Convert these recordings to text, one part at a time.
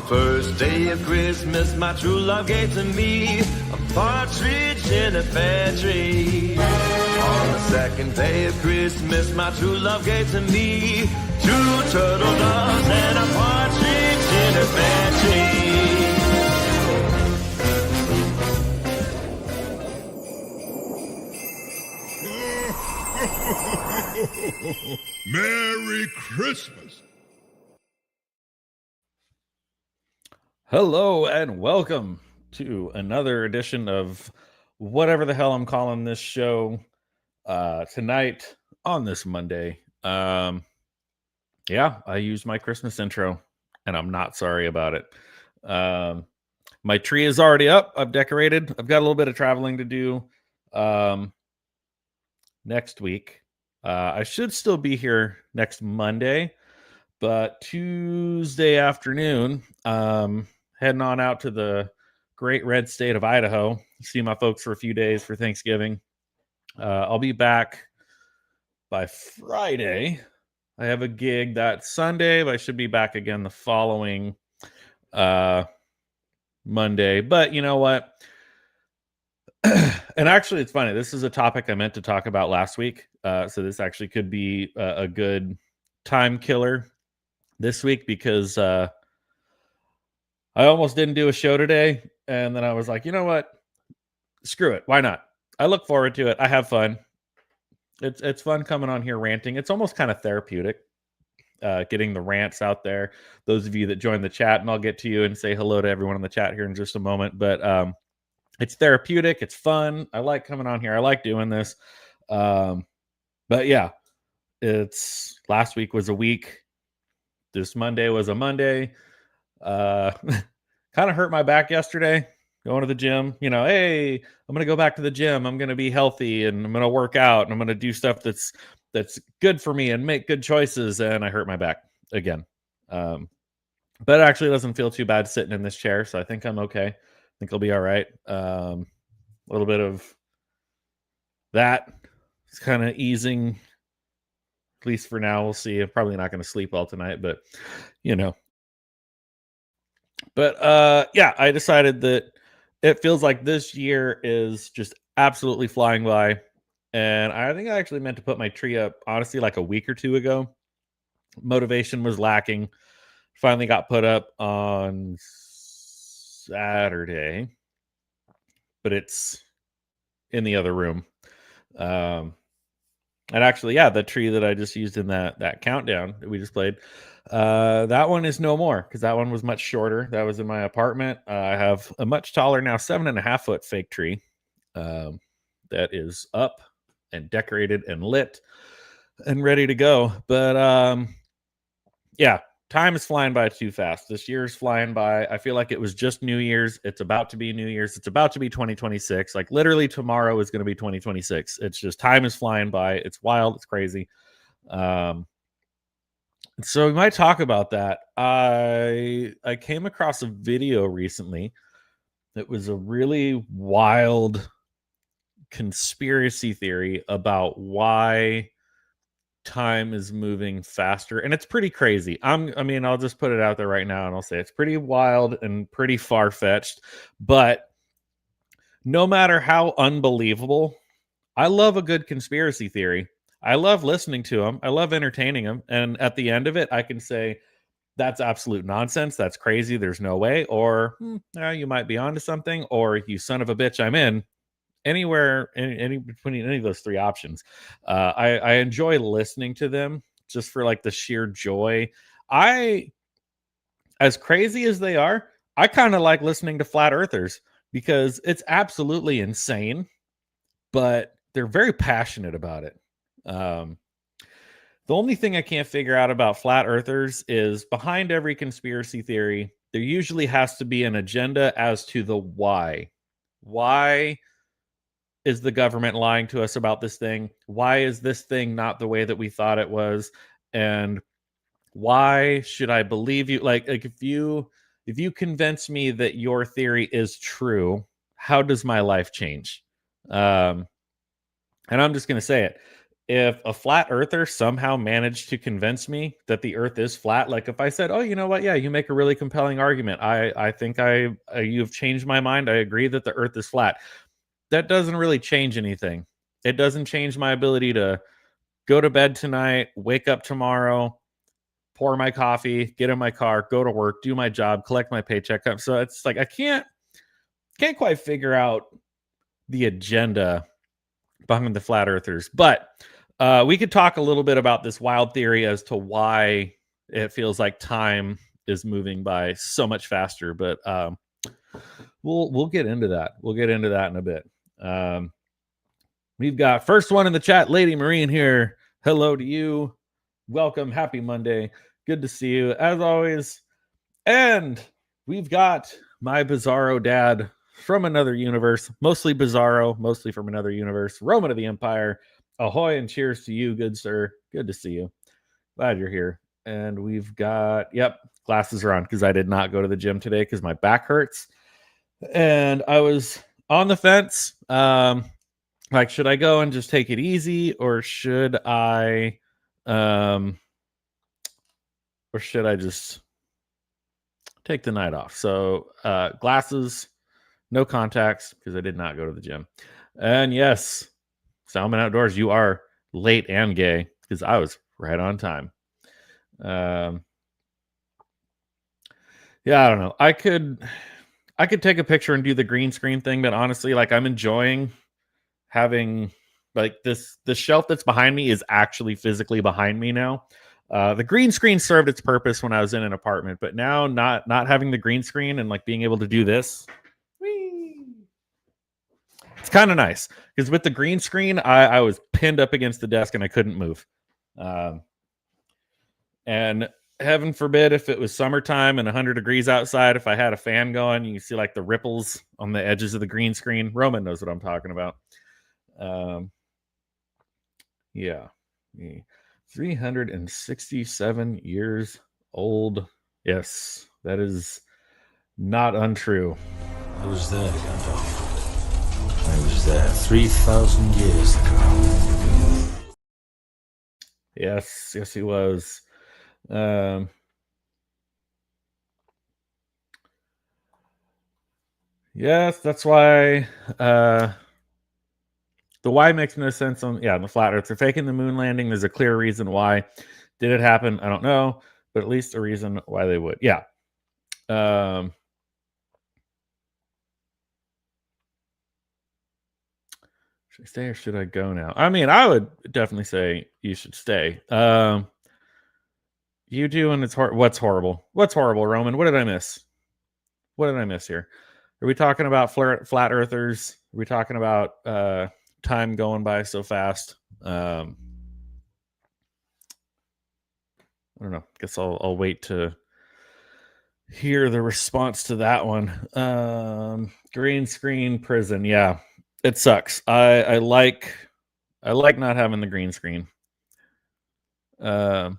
first day of Christmas, my true love gave to me a partridge in a pear tree. On the second day of Christmas, my true love gave to me 2 turtle doves and a partridge in a pear tree. Merry Christmas! Hello and welcome to another edition of whatever the hell I'm calling this show tonight on this Monday. Yeah, I used my Christmas intro and I'm not sorry about it. My tree is already up. I've decorated. I've got a little bit of traveling to do next week. I should still be here next Monday, but Tuesday afternoon, heading on out to the great red state of Idaho, see my folks for a few days for Thanksgiving. I'll be back by Friday. I have a gig that Sunday, but I should be back again the following Monday. But you know what? And actually, it's funny. This is a topic I meant to talk about last week. So this actually could be a good time killer this week because I almost didn't do a show today. And then I was like, you know what? Screw it. Why not? I look forward to it. I have fun. It's fun coming on here ranting. It's almost kind of therapeutic, getting the rants out there. Those of you that join the chat, and I'll get to you and say hello to everyone in the chat here in just a moment. But it's therapeutic. It's fun. I like coming on here. I like doing this. But yeah, it's last week was a week. This Monday was a Monday. Kind of hurt my back yesterday going to the gym. You know, hey, I'm going to go back to the gym. I'm going to be healthy and I'm going to work out and I'm going to do stuff that's good for me and make good choices. And I hurt my back again. But it actually doesn't feel too bad sitting in this chair. So I think I'm okay. I think I'll be all right. A little bit of that is kind of easing, at least for now. We'll see. I'm probably not going to sleep well tonight, but you know. But yeah, I decided that it feels like this year is just absolutely flying by. And I think I actually meant to put my tree up, honestly, like a week or two ago. Motivation was lacking. Finally got put up on Saturday, but it's in the other room. And actually, yeah, the tree that I just used in that countdown that we just played, that one is no more because that one was much shorter. That was in my apartment. I have a much taller now 7.5 foot fake tree that is up and decorated and lit and ready to go. But yeah, time is flying by too fast. This year is flying by. I feel like it was just New Year's. It's about to be New Year's. It's about to be 2026. Like literally tomorrow is going to be 2026. It's just time is flying by. It's wild. It's crazy. So we might talk about that. I came across a video recently that was a really wild conspiracy theory about why time is moving faster, and it's pretty crazy. I'll just put it out there right now and I'll say it's pretty wild and pretty far-fetched, but no matter how unbelievable, I love a good conspiracy theory. I love listening to them. I love entertaining them. And at the end of it, I can say, that's absolute nonsense. That's crazy. There's no way. Or, you might be onto something. Or, you son of a bitch, I'm in. Anywhere, any between any of those three options. I enjoy listening to them just for like the sheer joy. As crazy as they are, I kind of like listening to flat earthers because it's absolutely insane, but they're very passionate about it. The only thing I can't figure out about flat earthers is behind every conspiracy theory, there usually has to be an agenda as to the why. Why is the government lying to us about this thing? Why is this thing not the way that we thought it was? And why should I believe you? Like if you convince me that your theory is true, how does my life change? And I'm just going to say it. if a flat earther somehow managed to convince me that the earth is flat, like if I said, oh, you know what, yeah, you make a really compelling argument, I think you've changed my mind, I agree that the earth is flat, that doesn't really change anything. It doesn't change my ability to go to bed tonight, wake up tomorrow, pour my coffee, get in my car, go to work, do my job, collect my paycheck. So it's like I can't quite figure out the agenda behind the flat earthers. But we could talk a little bit about this wild theory as to why it feels like time is moving by so much faster. But we'll get into that. We'll get into that in a bit. We've got first one in the chat, Lady Marine here. Hello to you. Welcome. Happy Monday. Good to see you as always. And we've got my Bizarro dad from another universe, mostly Bizarro, mostly from another universe, Roman of the Empire. Ahoy and cheers to you, good sir. Good to see you. Glad you're here. And we've got, yep, glasses are on because I did not go to the gym today because my back hurts. And I was on the fence. Like, should I go and just take it easy, or should I just take the night off? So glasses, no contacts, because I did not go to the gym. And yes, Salmon Outdoors, you are late and gay, because I was right on time. Yeah, I don't know. I could take a picture and do the green screen thing, but honestly, like, I'm enjoying having like the shelf that's behind me is actually physically behind me now. The green screen served its purpose when I was in an apartment, but now not having the green screen and like being able to do this, it's kind of nice, because with the green screen, I was pinned up against the desk and I couldn't move. And heaven forbid, if it was summertime and 100 degrees outside, if I had a fan going, you can see like the ripples on the edges of the green screen. Roman knows what I'm talking about. Yeah. 367 years old. Yes, that is not untrue. I was there, Gandalf. I was there 3,000 years ago. Yes, he was. Yes, that's why the why makes no sense on the flat earth. They're faking the moon landing. There's a clear reason why. Did it happen? I don't know, but at least a reason why they would. Yeah. Should I stay or should I go now? I mean, I would definitely say you should stay. You do, and it's what's horrible? What's horrible, Roman? What did I miss? What did I miss here? Are we talking about flat earthers? Are we talking about time going by so fast? I don't know. Guess I'll wait to hear the response to that one. Green screen prison. Yeah, it sucks. I like not having the green screen. Yeah,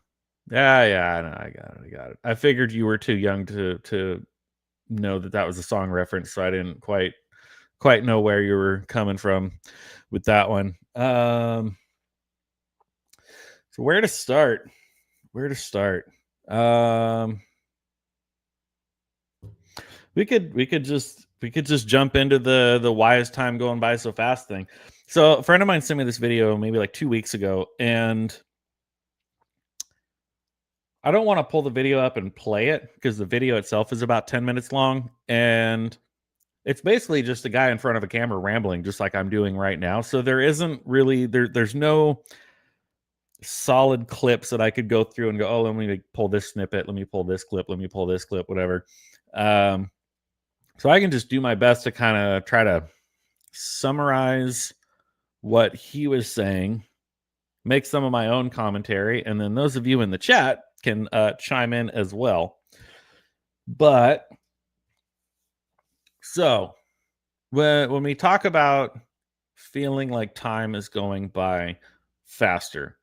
I got it. I figured you were too young to know that was a song reference, so I didn't quite know where you were coming from with that one. So where to start? We could just jump into the why is time going by so fast thing. So a friend of mine sent me this video maybe like 2 weeks ago, and I don't want to pull the video up and play it because the video itself is about 10 minutes long, and it's basically just a guy in front of a camera rambling, just like I'm doing right now. So there isn't really there's no solid clips that I could go through and go, oh, let me pull this snippet, let me pull this clip, let me pull this clip, whatever. So I can just do my best to kind of try to summarize what he was saying, make some of my own commentary, and then those of you in the chat can chime in as well. But so when we talk about feeling like time is going by faster,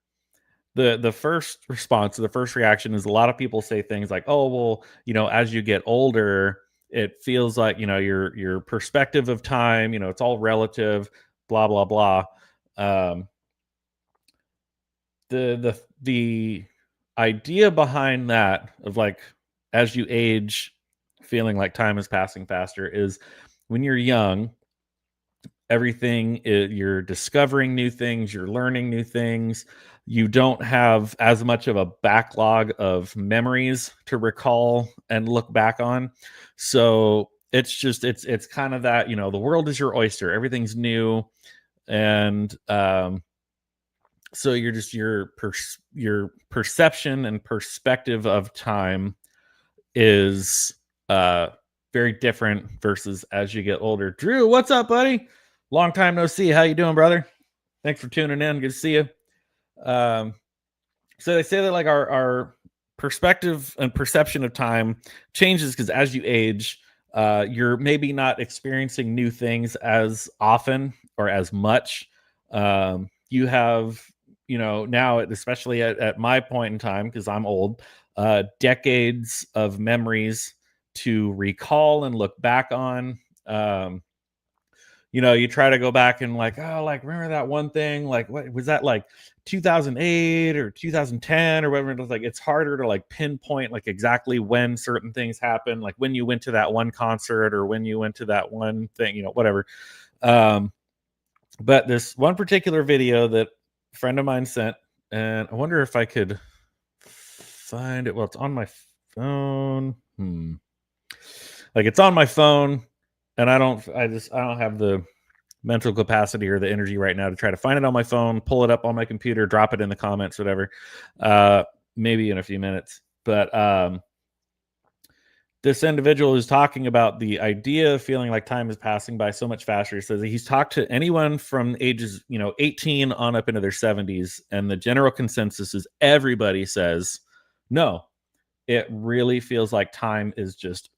the first response, the first reaction is a lot of people say things like, oh, well, as you get older, it feels like, your perspective of time, it's all relative, blah, blah, blah. the idea behind that of like as you age, feeling like time is passing faster is when you're young, you're discovering new things, you're learning new things. You don't have as much of a backlog of memories to recall and look back on. So it's kind of that, the world is your oyster, everything's new. And so your perception and perspective of time is very different versus as you get older. Drew, what's up, buddy? Long time no see. How you doing, brother? Thanks for tuning in. Good to see you. So they say that like our perspective and perception of time changes because as you age, you're maybe not experiencing new things as often or as much. You have, now, especially at my point in time, because I'm old, decades of memories to recall and look back on. You try to go back and like, oh, like remember that one thing, like what was that, like 2008 or 2010 or whatever. It was like it's harder to like pinpoint like exactly when certain things happen, like when you went to that one concert or when you went to that one thing, whatever. But this one particular video that a friend of mine sent, and I wonder if I could find it. Well, it's on my phone. Like it's on my phone, and I don't have the mental capacity or the energy right now to try to find it on my phone, pull it up on my computer, drop it in the comments, whatever. Maybe in a few minutes. But this individual is talking about the idea of feeling like time is passing by so much faster. He says he's talked to anyone from ages, 18 on up into their 70s, and the general consensus is everybody says, no, it really feels like time is just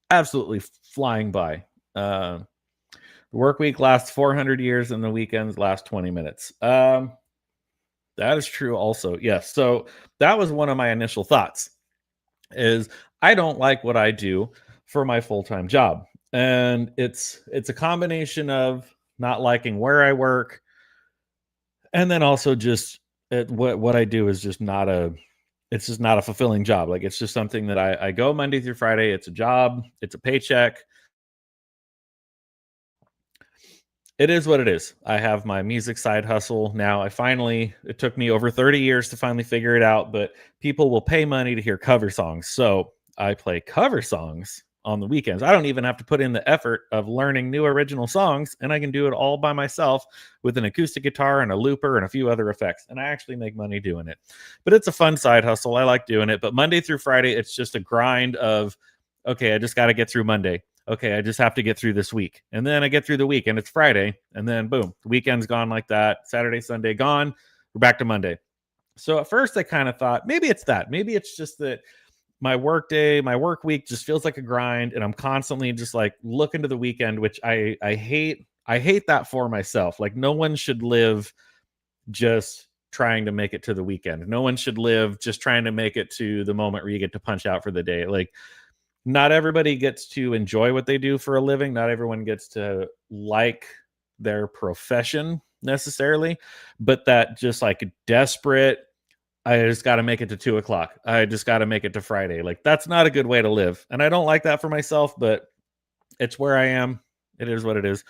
absolutely flying by. The work week lasts 400 years and the weekends last 20 minutes. That is true also. Yes. So that was one of my initial thoughts is I don't like what I do for my full-time job. And it's a combination of not liking where I work. And then also just what I do is just it's just not a fulfilling job. Like it's just something that I go Monday through Friday. It's a job. It's a paycheck. It is what it is. I have my music side hustle now. It took me over 30 years to finally figure it out, but people will pay money to hear cover songs. So I play cover songs on the weekends. I don't even have to put in the effort of learning new original songs, and I can do it all by myself with an acoustic guitar and a looper and a few other effects. And I actually make money doing it. But it's a fun side hustle. I like doing it. But Monday through Friday, it's just a grind of, okay, I just got to get through Monday. Okay, I just have to get through this week. And then I get through the week and it's Friday. And then boom, the weekend's gone like that. Saturday, Sunday gone. We're back to Monday. So at first I kind of thought maybe it's that. Maybe it's just that my work week just feels like a grind. And I'm constantly just like looking to the weekend, which I hate. I hate that for myself. Like no one should live just trying to make it to the weekend. No one should live just trying to make it to the moment where you get to punch out for the day. Like, not everybody gets to enjoy what they do for a living. Not everyone gets to like their profession necessarily, but that just like desperate, I just got to make it to 2:00. I just got to make it to Friday. Like that's not a good way to live. And I don't like that for myself, but it's where I am. It is what it is.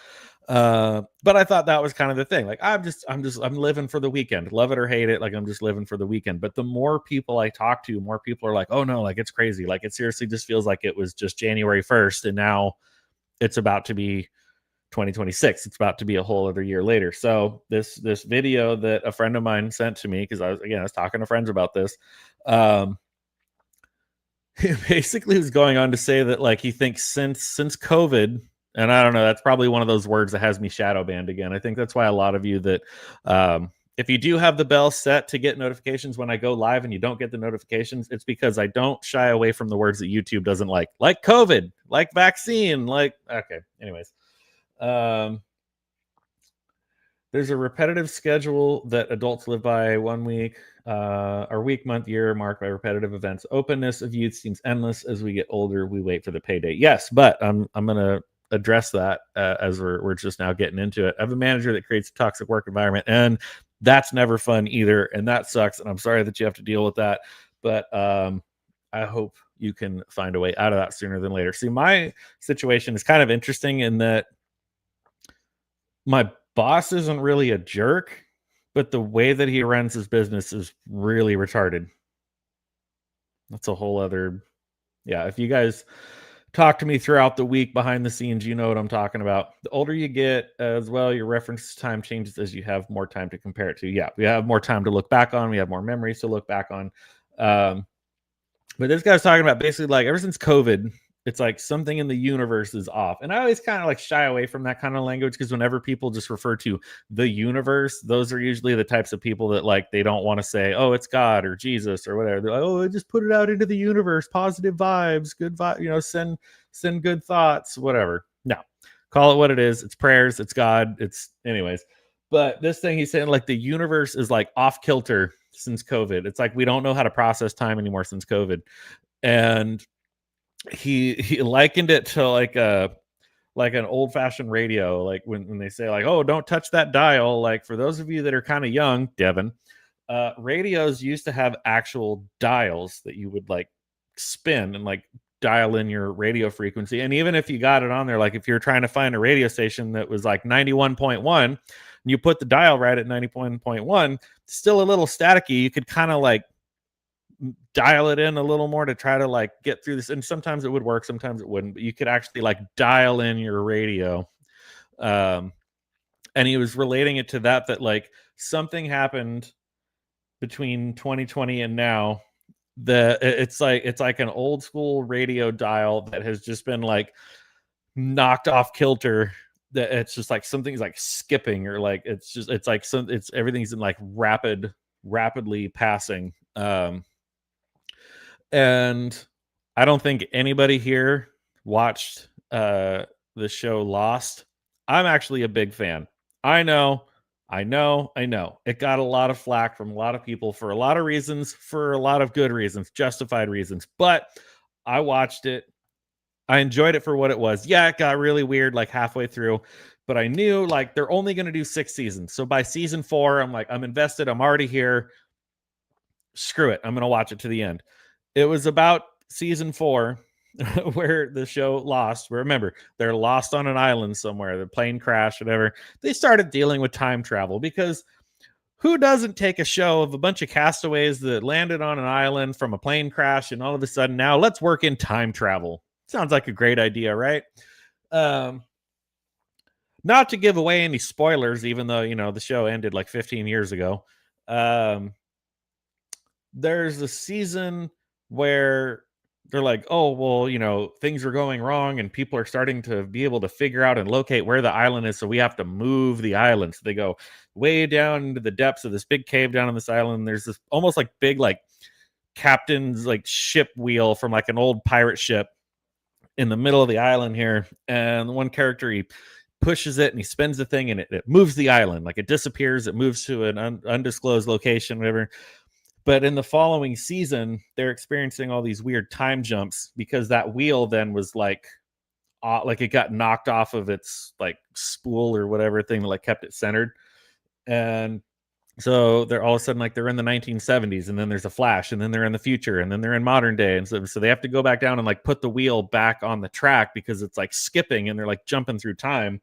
But I thought that was kind of the thing. Like I'm living for the weekend, love it or hate it. Like I'm just living for the weekend. But the more people I talk to, more people are like, oh no, like it's crazy. Like it seriously just feels like it was just January 1st. And now it's about to be 2026. It's about to be a whole other year later. So this video that a friend of mine sent to me, because I was talking to friends about this. He basically was going on to say that like he thinks since COVID, and I don't know, that's probably one of those words that has me shadow banned again. I think that's why a lot of you that if you do have the bell set to get notifications when I go live and you don't get the notifications, it's because I don't shy away from the words that YouTube doesn't like COVID, like vaccine, like, okay. Anyways, there's a repetitive schedule that adults live by 1 week. Our week, month, year marked by repetitive events. Openness of youth seems endless. As we get older, we wait for the payday. Yes, but I'm going to address that as we're just now getting into it. I have a manager that creates a toxic work environment, and That's never fun either, and that sucks, and I'm sorry that you have to deal with that, but I hope you can find a way out of that sooner than later. See, my situation is kind of interesting in that my boss isn't really a jerk, but the way that he runs his business is really retarded. That's a whole other, yeah. If you guys talk to me throughout the week behind the scenes, you know what I'm talking about. The older you get as well, your reference time changes as you have more time to compare it to. Yeah, we have more time to look back on. We have more memories to look back on. But this guy's talking about basically like ever since COVID, it's like something in the universe is off. And I always kind of like shy away from that kind of language because whenever people just refer to the universe, those are usually the types of people that like they don't want to say, oh, it's God or Jesus or whatever. They're like, oh, just put it out into the universe, positive vibes, good vibe, you know, send good thoughts, whatever. No, call it what it is. It's prayers, it's God, it's anyways. But this thing he's saying, like the universe is like off kilter since COVID. It's like we don't know how to process time anymore since COVID. And he likened it to like an old-fashioned radio, like when they say like, oh, don't touch that dial. Like for those of you that are kind of young, Devin, radios used to have actual dials that you would like spin and like dial in your radio frequency. And even if you got it on there, like if you're trying to find a radio station that was like 91.1 and you put the dial right at 91.1, still a little staticky, you could kind of like dial it in a little more to try to like get through this. And sometimes it would work, sometimes it wouldn't, but you could actually like dial in your radio. And he was relating it to that like something happened between 2020 and now that it's like an old school radio dial that has just been like knocked off kilter, that it's just like something's like skipping or like it's everything's in like rapidly passing. And I don't think anybody here watched the show Lost. I'm actually a big fan. I know. It got a lot of flack from a lot of people for a lot of reasons, for a lot of good reasons, justified reasons. But I watched it. I enjoyed it for what it was. Yeah, it got really weird like halfway through, but I knew like they're only going to do 6 seasons. So by season 4, I'm like, I'm invested. I'm already here. Screw it. I'm going to watch it to the end. It was about season 4 where the show Lost. Remember, they're lost on an island somewhere. The plane crashed, whatever. They started dealing with time travel because who doesn't take a show of a bunch of castaways that landed on an island from a plane crash and all of a sudden now let's work in time travel? Sounds like a great idea, right? Not to give away any spoilers, even though, you know, the show ended like 15 years ago. There's a season where they're like, oh, well, you know, things are going wrong and people are starting to be able to figure out and locate where the island is. So we have to move the island. So they go way down into the depths of this big cave down on this island. There's this almost like big, like captain's like ship wheel from like an old pirate ship in the middle of the island here. And the one character, he pushes it and he spins the thing and it moves the island. Like it disappears. It moves to an undisclosed location, whatever. But in the following season, they're experiencing all these weird time jumps because that wheel then was like it got knocked off of its like spool or whatever thing that like kept it centered. And so they're all of a sudden like they're in the 1970s and then there's a flash and then they're in the future and then they're in modern day. And so they have to go back down and like put the wheel back on the track because it's like skipping and they're like jumping through time.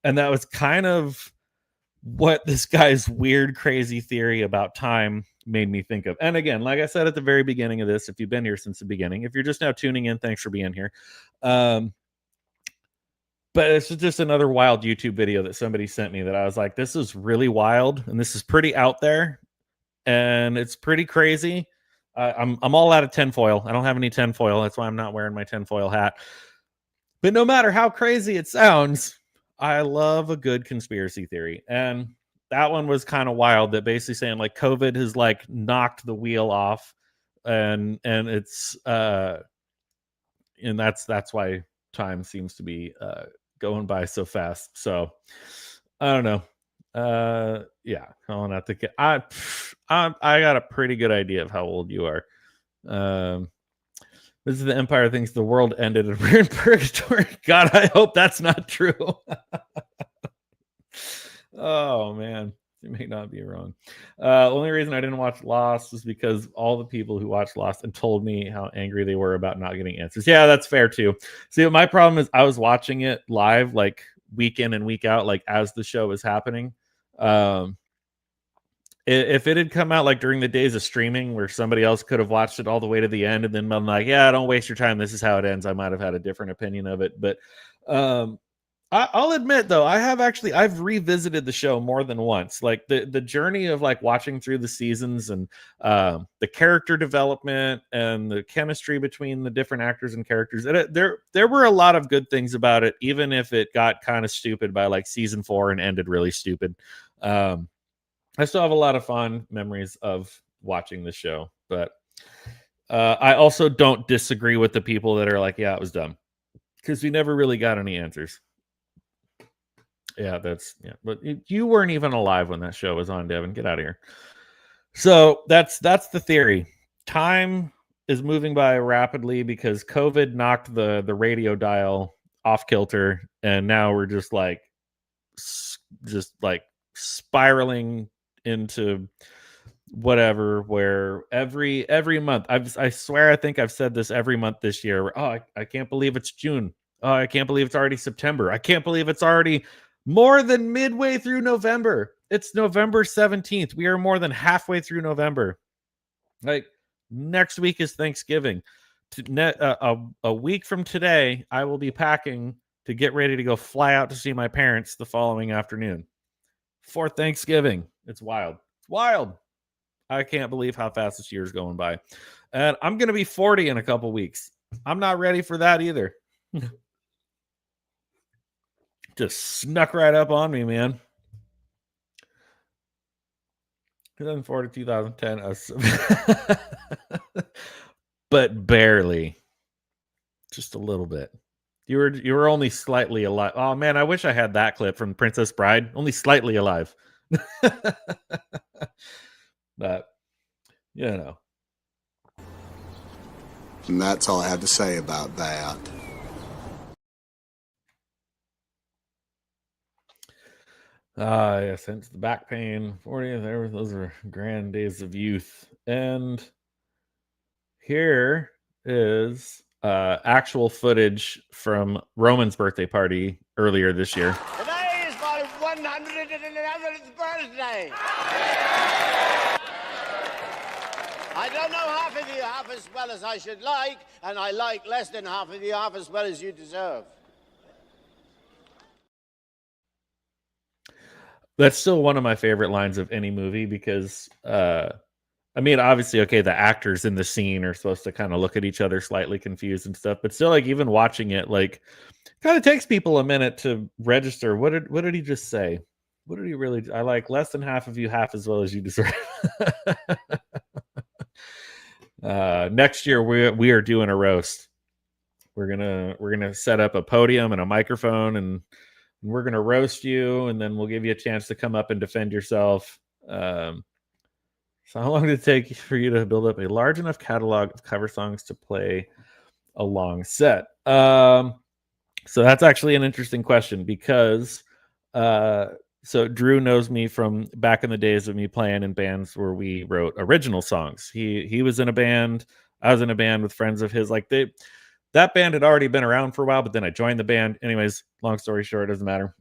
And that was kind of what this guy's weird, crazy theory about time made me think of. And again, like I said at the very beginning of this, if you've been here since the beginning, if you're just now tuning in, thanks for being here. But it's just another wild YouTube video that somebody sent me that I was like, this is really wild and this is pretty out there and it's pretty crazy. I'm all out of tinfoil. I don't have any tinfoil. That's why I'm not wearing my tinfoil hat. But no matter how crazy it sounds, I love a good conspiracy theory. And that one was kind of wild, that basically saying like COVID has like knocked the wheel off and it's and that's why time seems to be going by so fast. So I don't know. Yeah, calling out the I got a pretty good idea of how old you are. This is the Empire thinks the world ended and we're in purgatory. God, I hope that's not true. Oh man. You may not be wrong. Only reason I didn't watch Lost is because all the people who watched Lost and told me how angry they were about not getting answers. Yeah, that's fair too. See, my problem is I was watching it live, like week in and week out, like as the show was happening. If it had come out like during the days of streaming where somebody else could have watched it all the way to the end and then been like, yeah, don't waste your time, this is how it ends, I might have had a different opinion of it. But I'll admit though, I've revisited the show more than once. Like the journey of like watching through the seasons and the character development and the chemistry between the different actors and characters. There were a lot of good things about it, even if it got kind of stupid by like season 4 and ended really stupid. I still have a lot of fond memories of watching the show, but I also don't disagree with the people that are like, yeah, it was dumb, because we never really got any answers. Yeah, but you weren't even alive when that show was on, Devin. Get out of here. So that's the theory. Time is moving by rapidly because COVID knocked the radio dial off kilter, and now we're just like spiraling into whatever, where every month, I swear I think I've said this every month this year. I can't believe it's June. Oh, I can't believe it's already September. I can't believe it's already more than midway through November. It's November 17th. We are more than halfway through November. Like, next week is Thanksgiving. A week from today, I will be packing to get ready to go fly out to see my parents the following afternoon for Thanksgiving. It's wild. It's wild. I can't believe how fast this year's going by. And I'm going to be 40 in a couple weeks. I'm not ready for that either. Just snuck right up on me, man. 2004 to 2010. But barely. Just a little bit. You were only slightly alive. Oh, man, I wish I had that clip from Princess Bride. Only slightly alive. But, you know. And that's all I have to say about that. Yes, hence the back pain. 40, those are grand days of youth. And here is actual footage from Roman's birthday party earlier this year. Today is my 111th birthday. I don't know half of you half as well as I should like, and I like less than half of you half as well as you deserve. That's still one of my favorite lines of any movie because, I mean, obviously, okay, the actors in the scene are supposed to kind of look at each other slightly confused and stuff, but still, like, even watching it, like, kind of takes people a minute to register. What did he just say? What did he really? I like less than half of you half as well as you deserve. Next year we are doing a roast. We're gonna set up a podium and a microphone, and we're gonna roast you, and then we'll give you a chance to come up and defend yourself. So how long did it take for you to build up a large enough catalog of cover songs to play a long set? So that's actually an interesting question because so Drew knows me from back in the days of me playing in bands where we wrote original songs. He was in a band. I was in a band with friends of his. Like that band had already been around for a while, but then I joined the band. Anyways, long story short, it doesn't matter.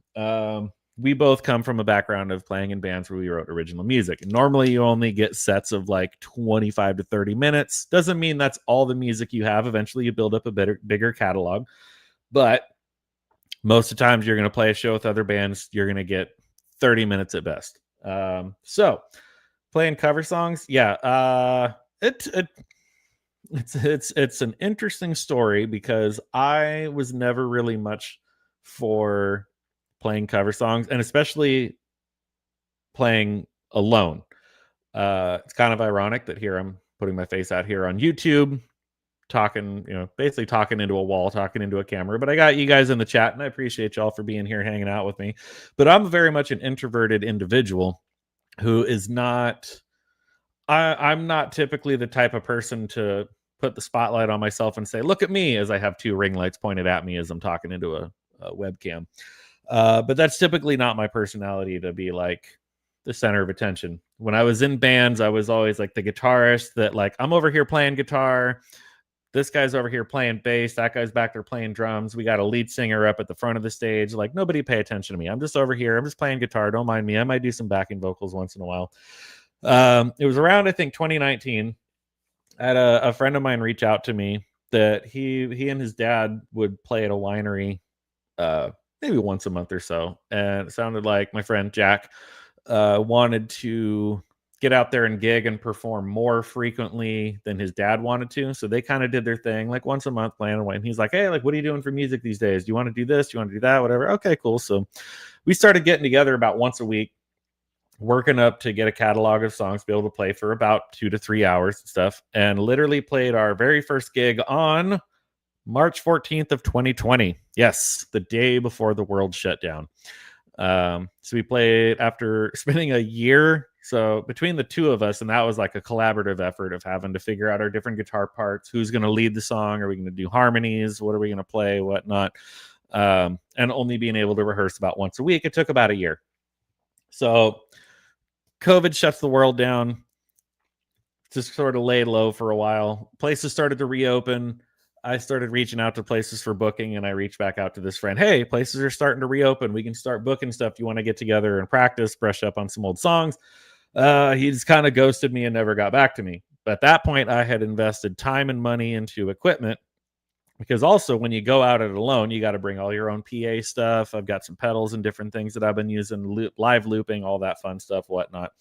We both come from a background of playing in bands where we wrote original music. And normally you only get sets of like 25 to 30 minutes. Doesn't mean that's all the music you have. Eventually you build up a bigger catalog. But most of the times you're going to play a show with other bands, you're going to get 30 minutes at best. So playing cover songs, yeah, it's an interesting story because I was never really much for playing cover songs, and especially playing alone. It's kind of ironic that here I'm putting my face out here on YouTube, talking, basically talking into a wall, talking into a camera. But I got you guys in the chat, and I appreciate y'all for being here, hanging out with me. But I'm very much an introverted individual who is not. I'm not typically the type of person to put the spotlight on myself and say, "Look at me," as I have two ring lights pointed at me as I'm talking into a webcam. But that's typically not my personality to be like, the center of attention. When I was in bands, I was always like the guitarist that like, I'm over here playing guitar. This guy's over here playing bass. That guy's back there playing drums. We got a lead singer up at the front of the stage. Like, nobody pay attention to me. I'm just over here. I'm just playing guitar. Don't mind me. I might do some backing vocals once in a while. It was around, I think, 2019. I had a friend of mine reach out to me that he and his dad would play at a winery maybe once a month or so. And it sounded like my friend Jack wanted to get out there and gig and perform more frequently than his dad wanted to. So they kind of did their thing like once a month playing away. And he's like, hey, like, what are you doing for music these days? Do you want to do this? Do you want to do that? Whatever. Okay, cool. So we started getting together about once a week, working up to get a catalog of songs, be able to play for about 2 to 3 hours and stuff, and literally played our very first gig on March 14th of 2020. Yes, the day before the world shut down. So we played after spending a year. So between the two of us, and that was like a collaborative effort of having to figure out our different guitar parts. Who's going to lead the song? Are we going to do harmonies? What are we going to play? Whatnot? And only being able to rehearse about once a week. It took about a year. So COVID shuts the world down. Just sort of laid low for a while. Places started to reopen. I started reaching out to places for booking, and I reached back out to this friend. Hey, places are starting to reopen. We can start booking stuff. You want to get together and practice, brush up on some old songs? He just kind of ghosted me and never got back to me. But at that point, I had invested time and money into equipment, because also when you go out it alone, you got to bring all your own PA stuff. I've got some pedals and different things that I've been using, live looping, all that fun stuff, whatnot.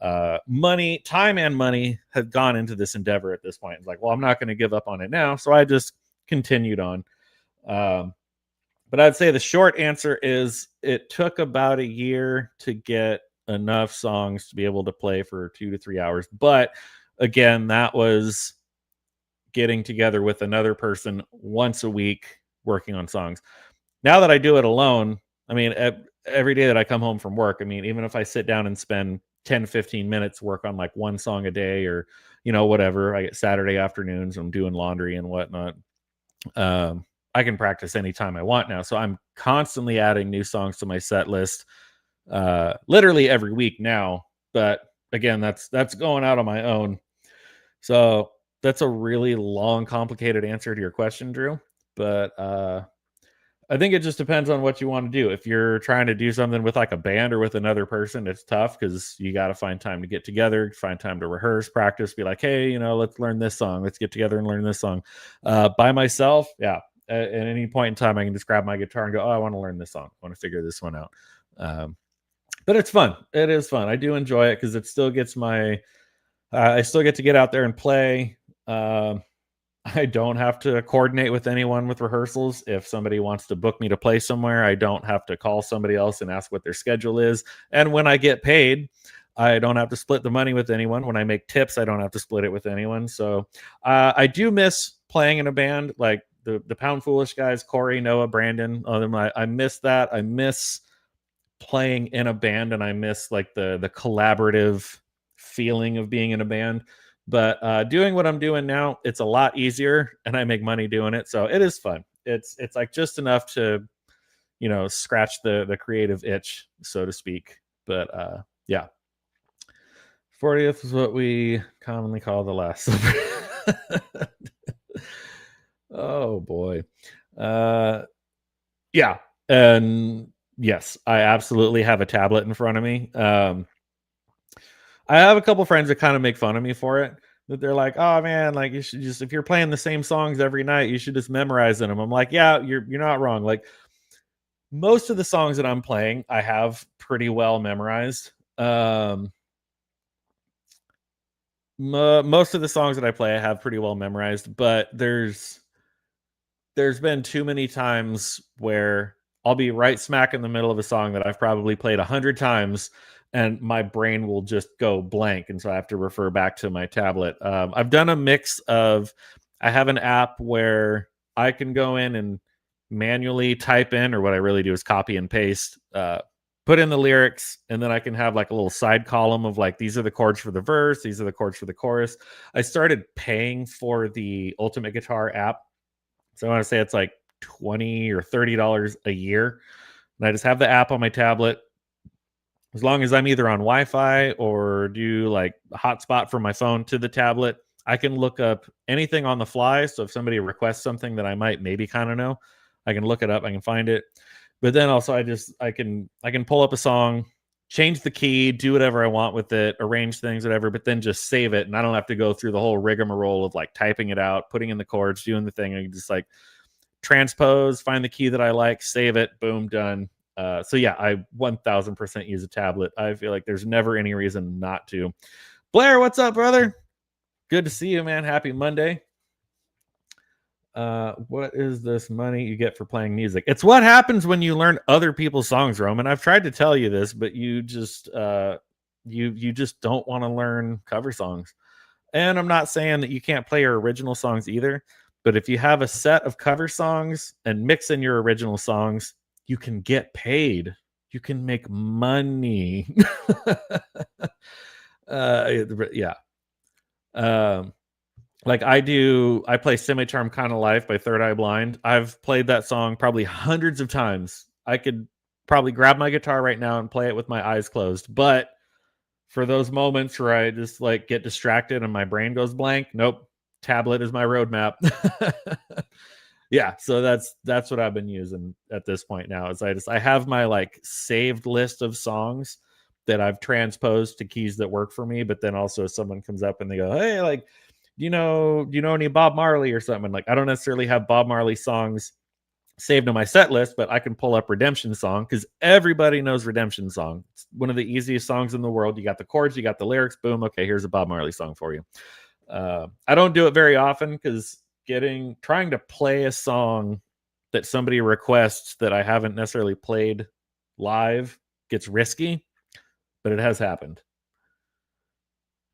Time and money had gone into this endeavor at this point. It's like, well, I'm not going to give up on it now. So I just continued on. But I'd say the short answer is it took about a year to get enough songs to be able to play for 2 to 3 hours. But again, that was getting together with another person once a week working on songs. Now that I do it alone, I mean, every day that I come home from work, I mean, even if I sit down and spend 10, 15 minutes work on like one song a day, or, you know, whatever, I get Saturday afternoons, I'm doing laundry and whatnot. I can practice anytime I want now. So I'm constantly adding new songs to my set list, literally every week now. But again, that's going out on my own. So that's a really long, complicated answer to your question, Drew. But I think it just depends on what you want to do. If you're trying to do something with like a band or with another person, it's tough because you got to find time to get together, find time to rehearse, practice, be like, hey, you know, let's learn this song. Let's get together and learn this song. By myself, yeah. At any point in time, I can just grab my guitar and go, oh, I want to learn this song. I want to figure this one out. But it's fun. It is fun. I do enjoy it because it still gets I still get to get out there and play. I don't have to coordinate with anyone with rehearsals. If somebody wants to book me to play somewhere, I don't have to call somebody else and ask what their schedule is. And when I get paid, I don't have to split the money with anyone. When I make tips, I don't have to split it with anyone. So I do miss playing in a band, like the Pound Foolish guys, Corey, Noah, Brandon. I miss that. I miss playing in a band, and I miss like the collaborative feeling of being in a band. But doing what I'm doing now, it's a lot easier, and I make money doing it. So it is fun. It's like just enough to, you know, scratch the creative itch, so to speak. But yeah. 40th is what we commonly call the last supper. Oh boy. Yeah. And yes, I absolutely have a tablet in front of me. I have a couple friends that kind of make fun of me for it. That they're like, "Oh man, like you should just, if you're playing the same songs every night, you should just memorize them." I'm like, "Yeah, you're not wrong." Like most of the songs that I'm playing, I have pretty well memorized. Most of the songs that I play, I have pretty well memorized. But there's been too many times where I'll be right smack in the middle of a song that I've probably played 100 times, and my brain will just go blank. And so I have to refer back to my tablet. I've done a mix of, I have an app where I can go in and manually type in, or what I really do is copy and paste, put in the lyrics, and then I can have like a little side column of like, these are the chords for the verse, these are the chords for the chorus. I started paying for the Ultimate Guitar app. So I want to say it's like $20 or $30 a year. And I just have the app on my tablet. as long as I'm either on Wi-Fi or do like a hotspot from my phone to the tablet, I can look up anything on the fly. So if somebody requests something that I might maybe kind of know, I can look it up, I can find it. But then also I can pull up a song, change the key, do whatever I want with it, arrange things, whatever, but then just save it. And I don't have to go through the whole rigmarole of like typing it out, putting in the chords, doing the thing. I can just like transpose, find the key that I like, save it, boom, done. So yeah, I 1000% use a tablet. I feel like there's never any reason not to. Blair, what's up, brother? Good to see you, man. Happy Monday. What is this money you get for playing music? It's what happens when you learn other people's songs, Roman. I've tried to tell you this, but you just you just don't want to learn cover songs. And I'm not saying that you can't play your original songs either, but if you have a set of cover songs and mix in your original songs, you can get paid. You can make money. Yeah. Like I play Semi-Charm Kind of Life by Third Eye Blind. I've played that song probably hundreds of times. I could probably grab my guitar right now and play it with my eyes closed. But for those moments where I just like get distracted and my brain goes blank, nope. Tablet is my roadmap. Yeah, so that's what I've been using at this point now. Is I have my like saved list of songs that I've transposed to keys that work for me, but then also if someone comes up and they go, "Hey, like, do you know any Bob Marley or something?" Like, I don't necessarily have Bob Marley songs saved on my set list, but I can pull up Redemption Song because everybody knows Redemption Song. It's one of the easiest songs in the world. You got the chords, you got the lyrics, boom. Okay, here's a Bob Marley song for you. I don't do it very often because trying to play a song that somebody requests that I haven't necessarily played live gets risky, but it has happened.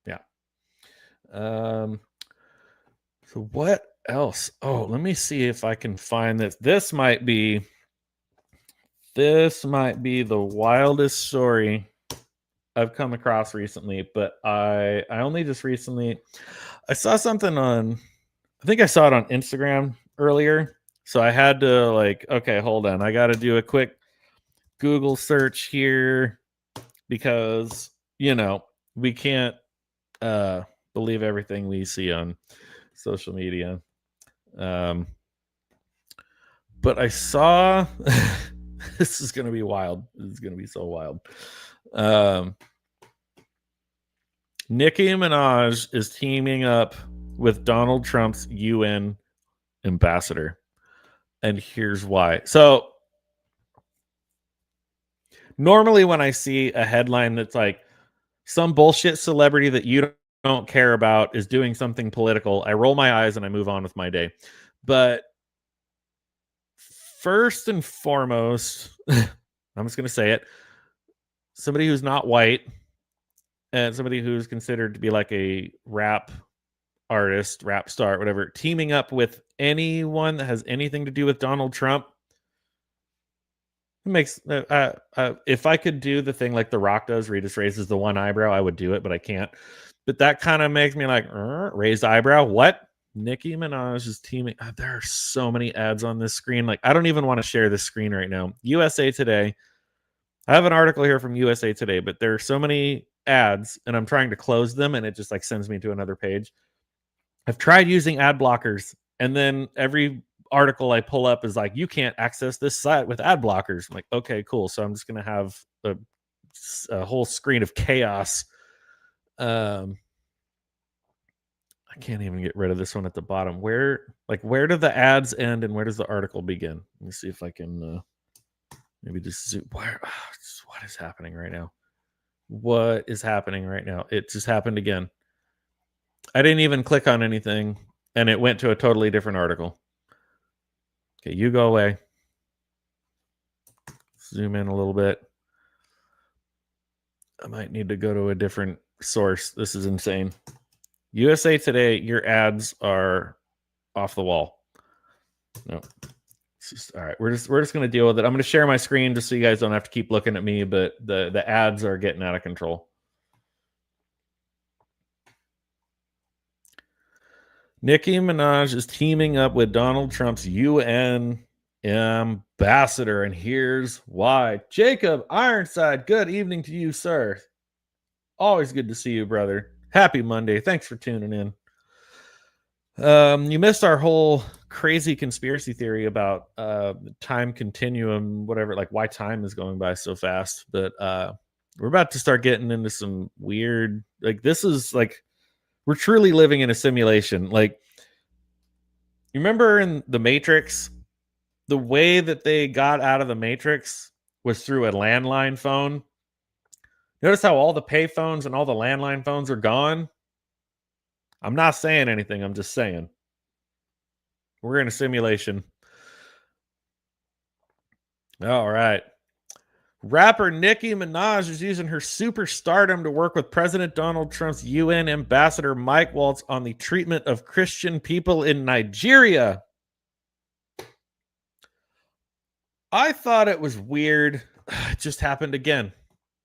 Yeah. So what else? Oh, let me see if I can find this. This might be the wildest story I've come across recently, but I only just recently I saw something I think I saw it on Instagram earlier. So I had to like, okay, hold on. I got to do a quick Google search here because, we can't believe everything we see on social media. But I saw this is going to be wild. This is going to be so wild. Nicki Minaj is teaming up with Donald Trump's UN ambassador. And here's why. So normally when I see a headline that's like some bullshit celebrity that you don't care about is doing something political, I roll my eyes and I move on with my day. But first and foremost, I'm just going to say it, somebody who's not white and somebody who's considered to be like a rap artist, rap star, whatever, teaming up with anyone that has anything to do with Donald Trump, it makes if I could do the thing like The Rock does, where he just raises the one eyebrow, I would do it, but I can't. But that kind of makes me like raised eyebrow. What? Nicki Minaj is teaming. There are so many ads on this screen. Like I don't even want to share this screen right now. USA Today. I have an article here from USA Today, but there are so many ads, and I'm trying to close them, and it just like sends me to another page. I've tried using ad blockers, and then every article I pull up is like, you can't access this site with ad blockers. I'm like, okay, cool. So I'm just going to have a whole screen of chaos. I can't even get rid of this one at the bottom. Where do the ads end and where does the article begin? Let me see if I can maybe just zoom. What is happening right now? What is happening right now? It just happened again. I didn't even click on anything, and it went to a totally different article. Okay, you go away. Zoom in a little bit. I might need to go to a different source. This is insane. USA Today, your ads are off the wall. No. All right, we're just going to deal with it. I'm going to share my screen just so you guys don't have to keep looking at me, but the ads are getting out of control. Nicki Minaj is teaming up with Donald Trump's UN ambassador. And here's why. Jacob Ironside, good evening to you, sir. Always good to see you, brother. Happy Monday. Thanks for tuning in. You missed our whole crazy conspiracy theory about time continuum, whatever, like why time is going by so fast. But we're about to start getting into some weird, like, this is like, we're truly living in a simulation. Like, you remember in the Matrix, the way that they got out of the Matrix was through a landline phone. Notice how all the pay phones and all the landline phones are gone? I'm not saying anything. I'm just saying. We're in a simulation. All right. Rapper Nicki Minaj is using her superstardom to work with President Donald Trump's UN ambassador Mike Waltz on the treatment of Christian people in Nigeria. I thought it was weird. It just happened again.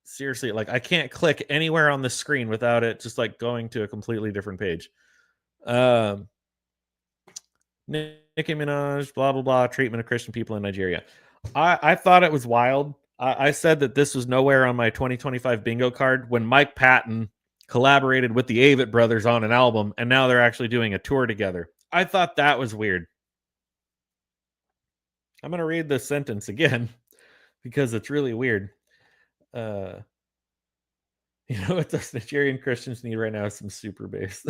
Seriously, like I can't click anywhere on the screen without it just like going to a completely different page. Nicki Minaj, blah, blah, blah, treatment of Christian people in Nigeria. I thought it was wild. I said that this was nowhere on my 2025 bingo card when Mike Patton collaborated with the Avett Brothers on an album, and now they're actually doing a tour together. I thought that was weird. I'm going to read this sentence again because it's really weird. You know what those Nigerian Christians need right now is some super bass.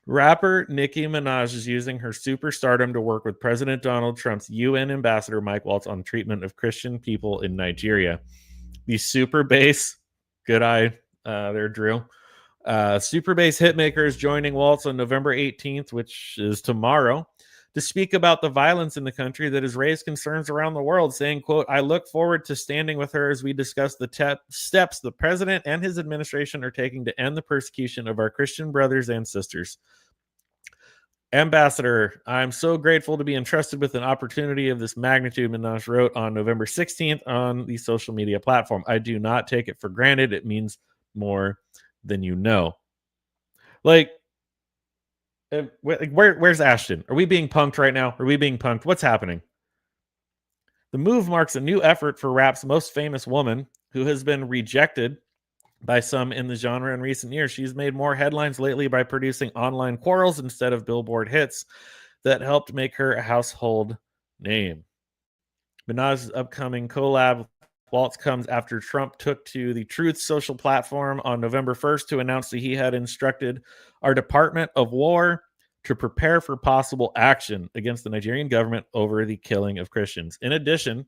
Rapper Nicki Minaj is using her superstardom to work with President Donald Trump's UN ambassador Mike Waltz on treatment of Christian people in Nigeria. The super bass, good eye there, Drew. Super bass hitmaker is joining Waltz on November 18th, which is tomorrow, to speak about the violence in the country that has raised concerns around the world, saying, quote, "I look forward to standing with her as we discuss the steps the president and his administration are taking to end the persecution of our Christian brothers and sisters. Ambassador, I'm so grateful to be entrusted with an opportunity of this magnitude," Minaj wrote on November 16th on the social media platform. "I do not take it for granted. It means more than you know." Like, where's Ashton? Are we being punked right now? Are we being punked? What's happening? The move marks a new effort for rap's most famous woman, who has been rejected by some in the genre in recent years. She's made more headlines lately by producing online quarrels instead of Billboard hits that helped make her a household name. Minaj's upcoming collab with Waltz comes after Trump took to the Truth social platform on November 1st to announce that he had instructed our Department of War to prepare for possible action against the Nigerian government over the killing of Christians. In addition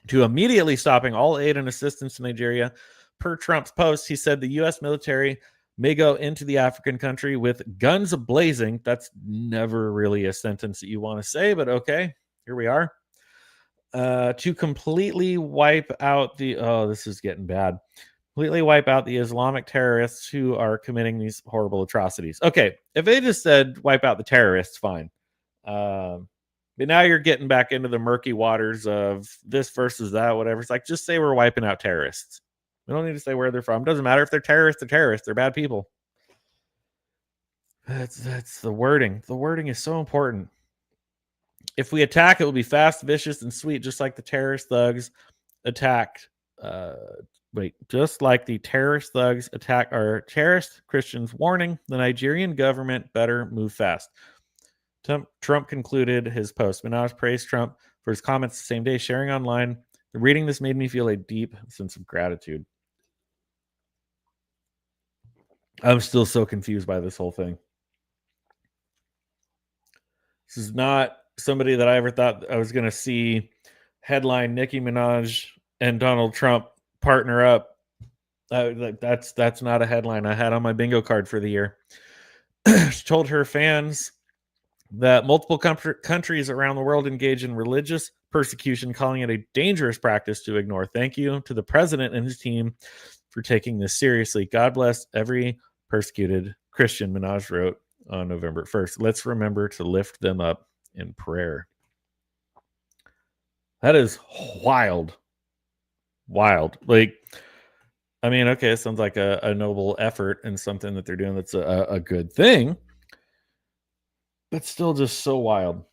to immediately stopping all aid and assistance to Nigeria, per Trump's post, he said the U.S. military may go into the African country with guns blazing. That's never really a sentence that you want to say, but okay, here we are. To completely wipe out the, this is getting bad. Completely wipe out the Islamic terrorists who are committing these horrible atrocities. Okay, if they just said wipe out the terrorists, fine. But now you're getting back into the murky waters of this versus that, whatever. It's like, just say we're wiping out terrorists. We don't need to say where they're from. Doesn't matter if they're terrorists. They're terrorists. They're bad people. That's the wording. The wording is so important. If we attack, it will be fast, vicious, and sweet, just like the terrorist thugs attacked. Just like the terrorist thugs attack our terrorist Christians. Warning: the Nigerian government better move fast. Trump concluded his post. Minaj praised Trump for his comments the same day, sharing online. Reading this made me feel a deep sense of gratitude. I'm still so confused by this whole thing. This is not somebody that I ever thought I was going to see headline Nicki Minaj and Donald Trump partner up. That's not a headline I had on my bingo card for the year. She told her fans that multiple countries around the world engage in religious persecution, calling it a dangerous practice to ignore. Thank you to the president and his team for taking this seriously. God bless every persecuted Christian, Minaj wrote on November 1st. Let's remember to lift them up in prayer. That is wild. Wild. Like, I mean, okay, it sounds like a noble effort and something that they're doing that's a good thing, but still just so wild.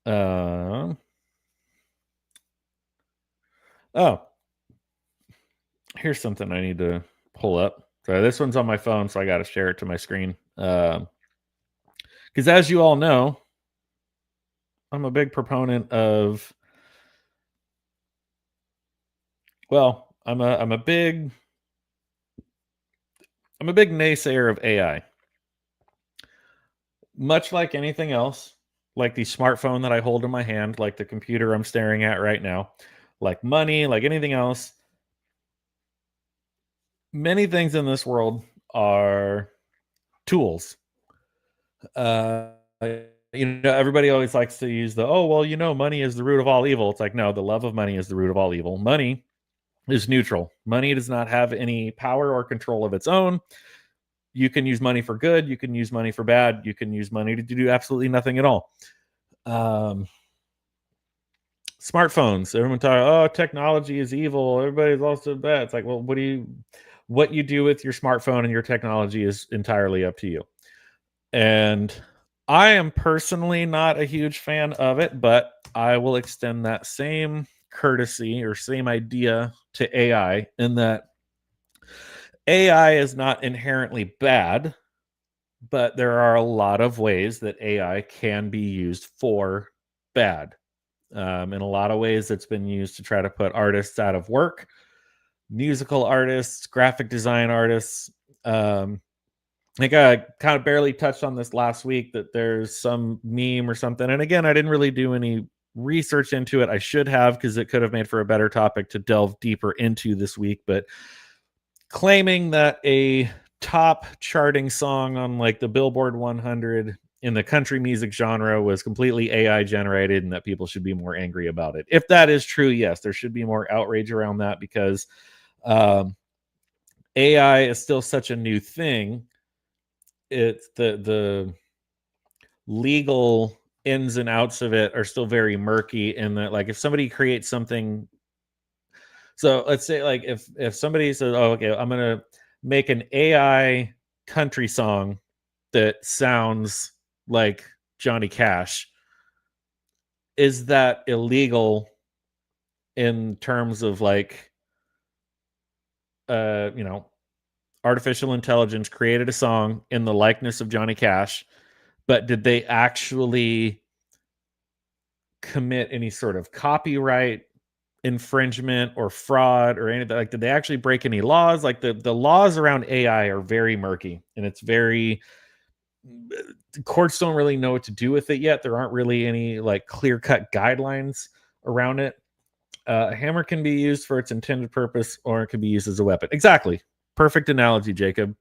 Oh, here's something I need to pull up. So this one's on my phone, so I got to share it to my screen. Because as you all know, I'm a big proponent of. Well, I'm a big naysayer of AI. Much like anything else, like the smartphone that I hold in my hand, like the computer I'm staring at right now, like money, like anything else, many things in this world are tools. Uh, everybody always likes to use money is the root of all evil. It's like, no, the love of money is the root of all evil. Money is neutral. Money does not have any power or control of its own. You can use money for good. You can use money for bad. You can use money to do absolutely nothing at all. Smartphones. Everyone talk, technology is evil. Everybody's also bad. It's like, well, what you do with your smartphone and your technology is entirely up to you. And I am personally not a huge fan of it, but I will extend that same courtesy or same idea to AI in that AI is not inherently bad, but there are a lot of ways that AI can be used for bad. In a lot of ways, it's been used to try to put artists out of work, musical artists, graphic design artists. I think I kind of barely touched on this last week that there's some meme or something. And again, I didn't really do any research into it. I should have, because it could have made for a better topic to delve deeper into this week. But claiming that a top charting song on like the Billboard 100 in the country music genre was completely AI generated and that people should be more angry about it. If that is true, yes, there should be more outrage around that because AI is still such a new thing. It's the legal ins and outs of it are still very murky in that, like, if somebody creates something, so let's say like if somebody says, oh, okay, I'm gonna make an AI country song that sounds like Johnny Cash, is that illegal in terms of like artificial intelligence created a song in the likeness of Johnny Cash, but did they actually commit any sort of copyright infringement or fraud or anything? Like, did they actually break any laws? Like the laws around AI are very murky, and it's very, courts don't really know what to do with it yet. There aren't really any like clear-cut guidelines around it. A hammer can be used for its intended purpose, or it can be used as a weapon. Exactly. Perfect analogy, Jacob.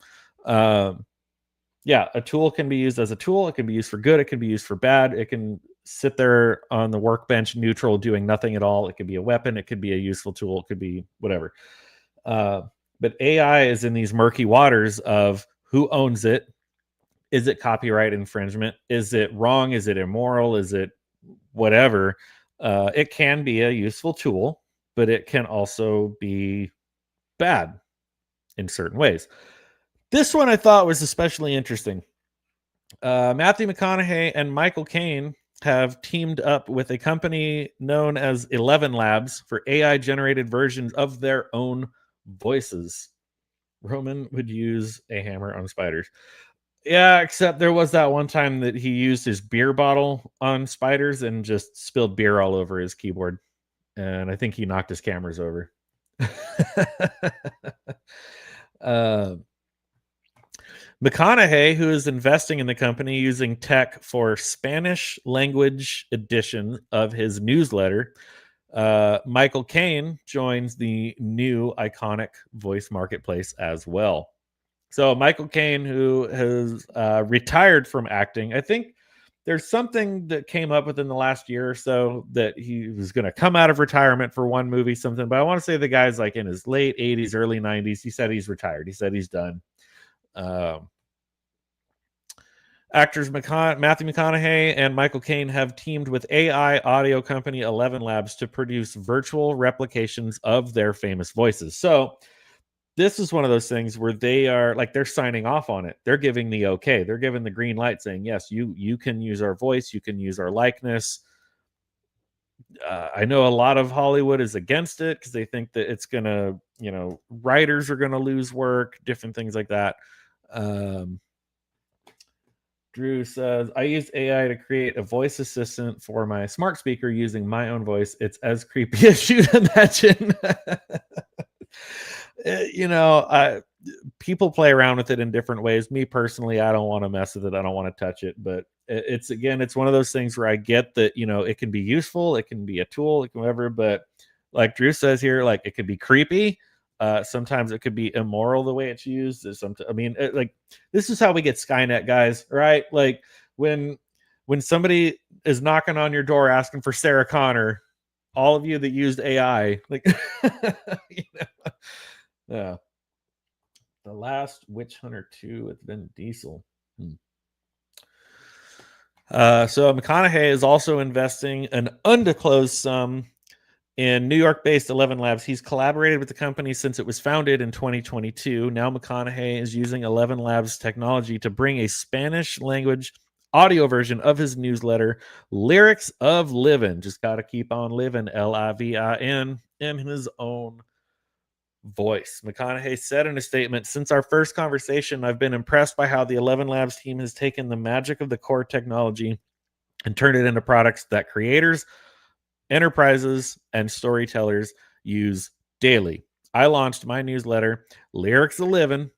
Yeah, a tool can be used as a tool. It can be used for good. It can be used for bad. It can sit there on the workbench neutral, doing nothing at all. It could be a weapon. It could be a useful tool. It could be whatever. But AI is in these murky waters of who owns it. Is it copyright infringement? Is it wrong? Is it immoral? Is it whatever? It can be a useful tool, but it can also be bad in certain ways. This one I thought was especially interesting. Matthew McConaughey and Michael Caine have teamed up with a company known as 11 Labs for AI-generated versions of their own voices. Roman would use a hammer on spiders. Yeah, except there was that one time that he used his beer bottle on spiders and just spilled beer all over his keyboard. And I think he knocked his cameras over. McConaughey, who is investing in the company using tech for Spanish language edition of his newsletter. Michael Caine joins the new iconic voice marketplace as well. So Michael Caine, who has retired from acting, I think there's something that came up within the last year or so that he was going to come out of retirement for one movie, something. But I want to say the guy's like in his late 80s, early 90s. He said he's retired. He said he's done. Actors Matthew McConaughey and Michael Caine have teamed with AI audio company 11 Labs to produce virtual replications of their famous voices. So this is one of those things where they are like, they're signing off on it. They're giving the okay. They're giving the green light saying, yes, you can use our voice. You can use our likeness. I know a lot of Hollywood is against it because they think that it's gonna, writers are gonna lose work, different things like that. Um, Drew says, I use AI to create a voice assistant for my smart speaker using my own voice. It's as creepy as you'd imagine. People play around with it in different ways. Me personally, I don't want to mess with it. I don't want to touch it. But it's one of those things where I get that, it can be useful, it can be a tool, it can whatever. But like Drew says here, like it could be creepy. Sometimes it could be immoral the way it's used. Like this is how we get Skynet, guys, right? Like when somebody is knocking on your door asking for Sarah Connor, all of you that used AI, like, yeah. The last Witch Hunter 2 with Vin Diesel. So McConaughey is also investing an undisclosed sum in New York-based 11 Labs. He's collaborated with the company since it was founded in 2022. Now McConaughey is using 11 Labs technology to bring a Spanish language audio version of his newsletter, Lyrics of Livin'. Just got to keep on living, Livin, in his own voice. McConaughey said in a statement, since our first conversation, I've been impressed by how the 11 Labs team has taken the magic of the core technology and turned it into products that creators, enterprises, and storytellers use daily. I launched my newsletter, Lyrics of Livin',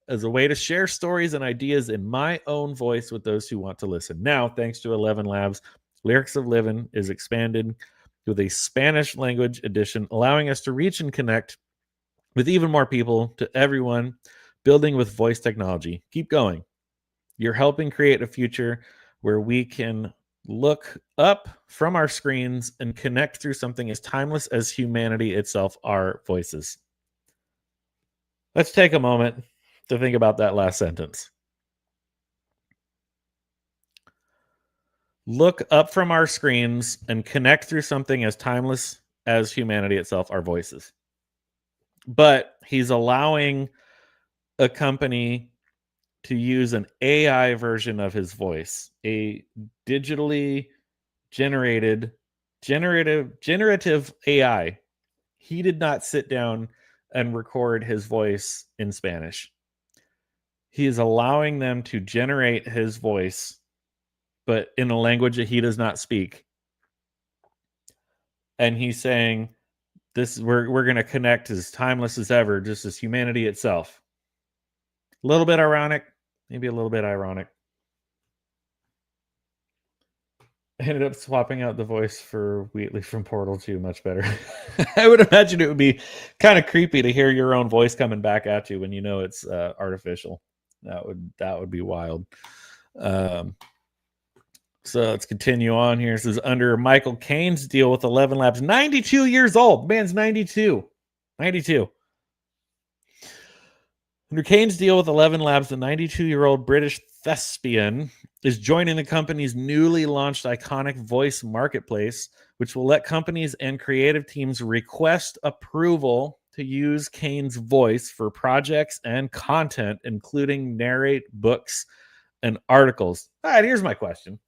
as a way to share stories and ideas in my own voice with those who want to listen. Now, thanks to 11 Labs, Lyrics of Livin' is expanded with a Spanish language edition, allowing us to reach and connect with even more people, to everyone, building with voice technology. Keep going. You're helping create a future where we can look up from our screens and connect through something as timeless as humanity itself, our voices. Let's take a moment to think about that last sentence. Look up from our screens and connect through something as timeless as humanity itself, our voices. But he's allowing a company to use an AI version of his voice, a digitally generative AI. He did not sit down and record his voice in Spanish. He is allowing them to generate his voice, but in a language that he does not speak. And he's saying, we're going to connect as timeless as ever, just as humanity itself. A little bit ironic, maybe a little bit ironic. I ended up swapping out the voice for Wheatley from Portal 2. Much better. I would imagine it would be kind of creepy to hear your own voice coming back at you when you know it's artificial. That would be wild. So let's continue on here. This is under Michael Caine's deal with 11 Labs. 92 years old. Man's 92. 92. Under Caine's deal with 11 Labs, the 92-year-old British thespian is joining the company's newly launched iconic voice marketplace, which will let companies and creative teams request approval to use Caine's voice for projects and content, including narrate books and articles. All right, here's my question.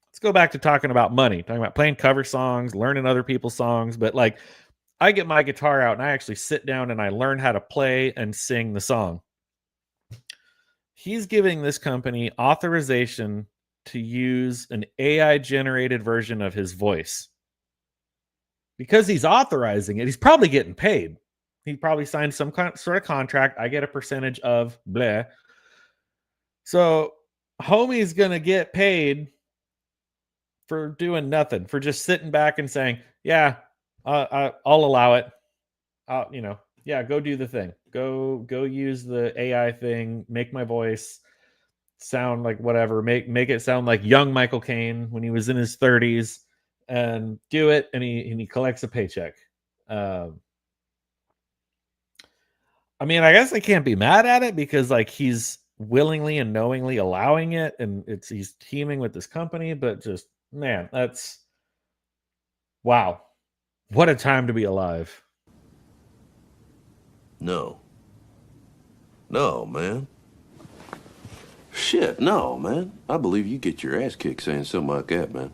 Let's go back to talking about money, talking about playing cover songs, learning other people's songs. But like, I get my guitar out and I actually sit down and I learn how to play and sing the song. He's giving this company authorization to use an AI generated version of his voice. Because he's authorizing it, he's probably getting paid. He probably signed some sort of contract. I get a percentage of blah. So homie's going to get paid for doing nothing, for just sitting back and saying, yeah, I'll allow it. Yeah, go do the thing. Go use the AI thing. Make my voice sound like whatever. Make it sound like young Michael Caine when he was in his 30s, and do it. And he collects a paycheck. I mean, I guess I can't be mad at it because like he's willingly and knowingly allowing it, and he's teaming with this company. But just, man, that's wow. What a time to be alive. No, man. Shit, no, man. I believe you get your ass kicked saying something like that, man.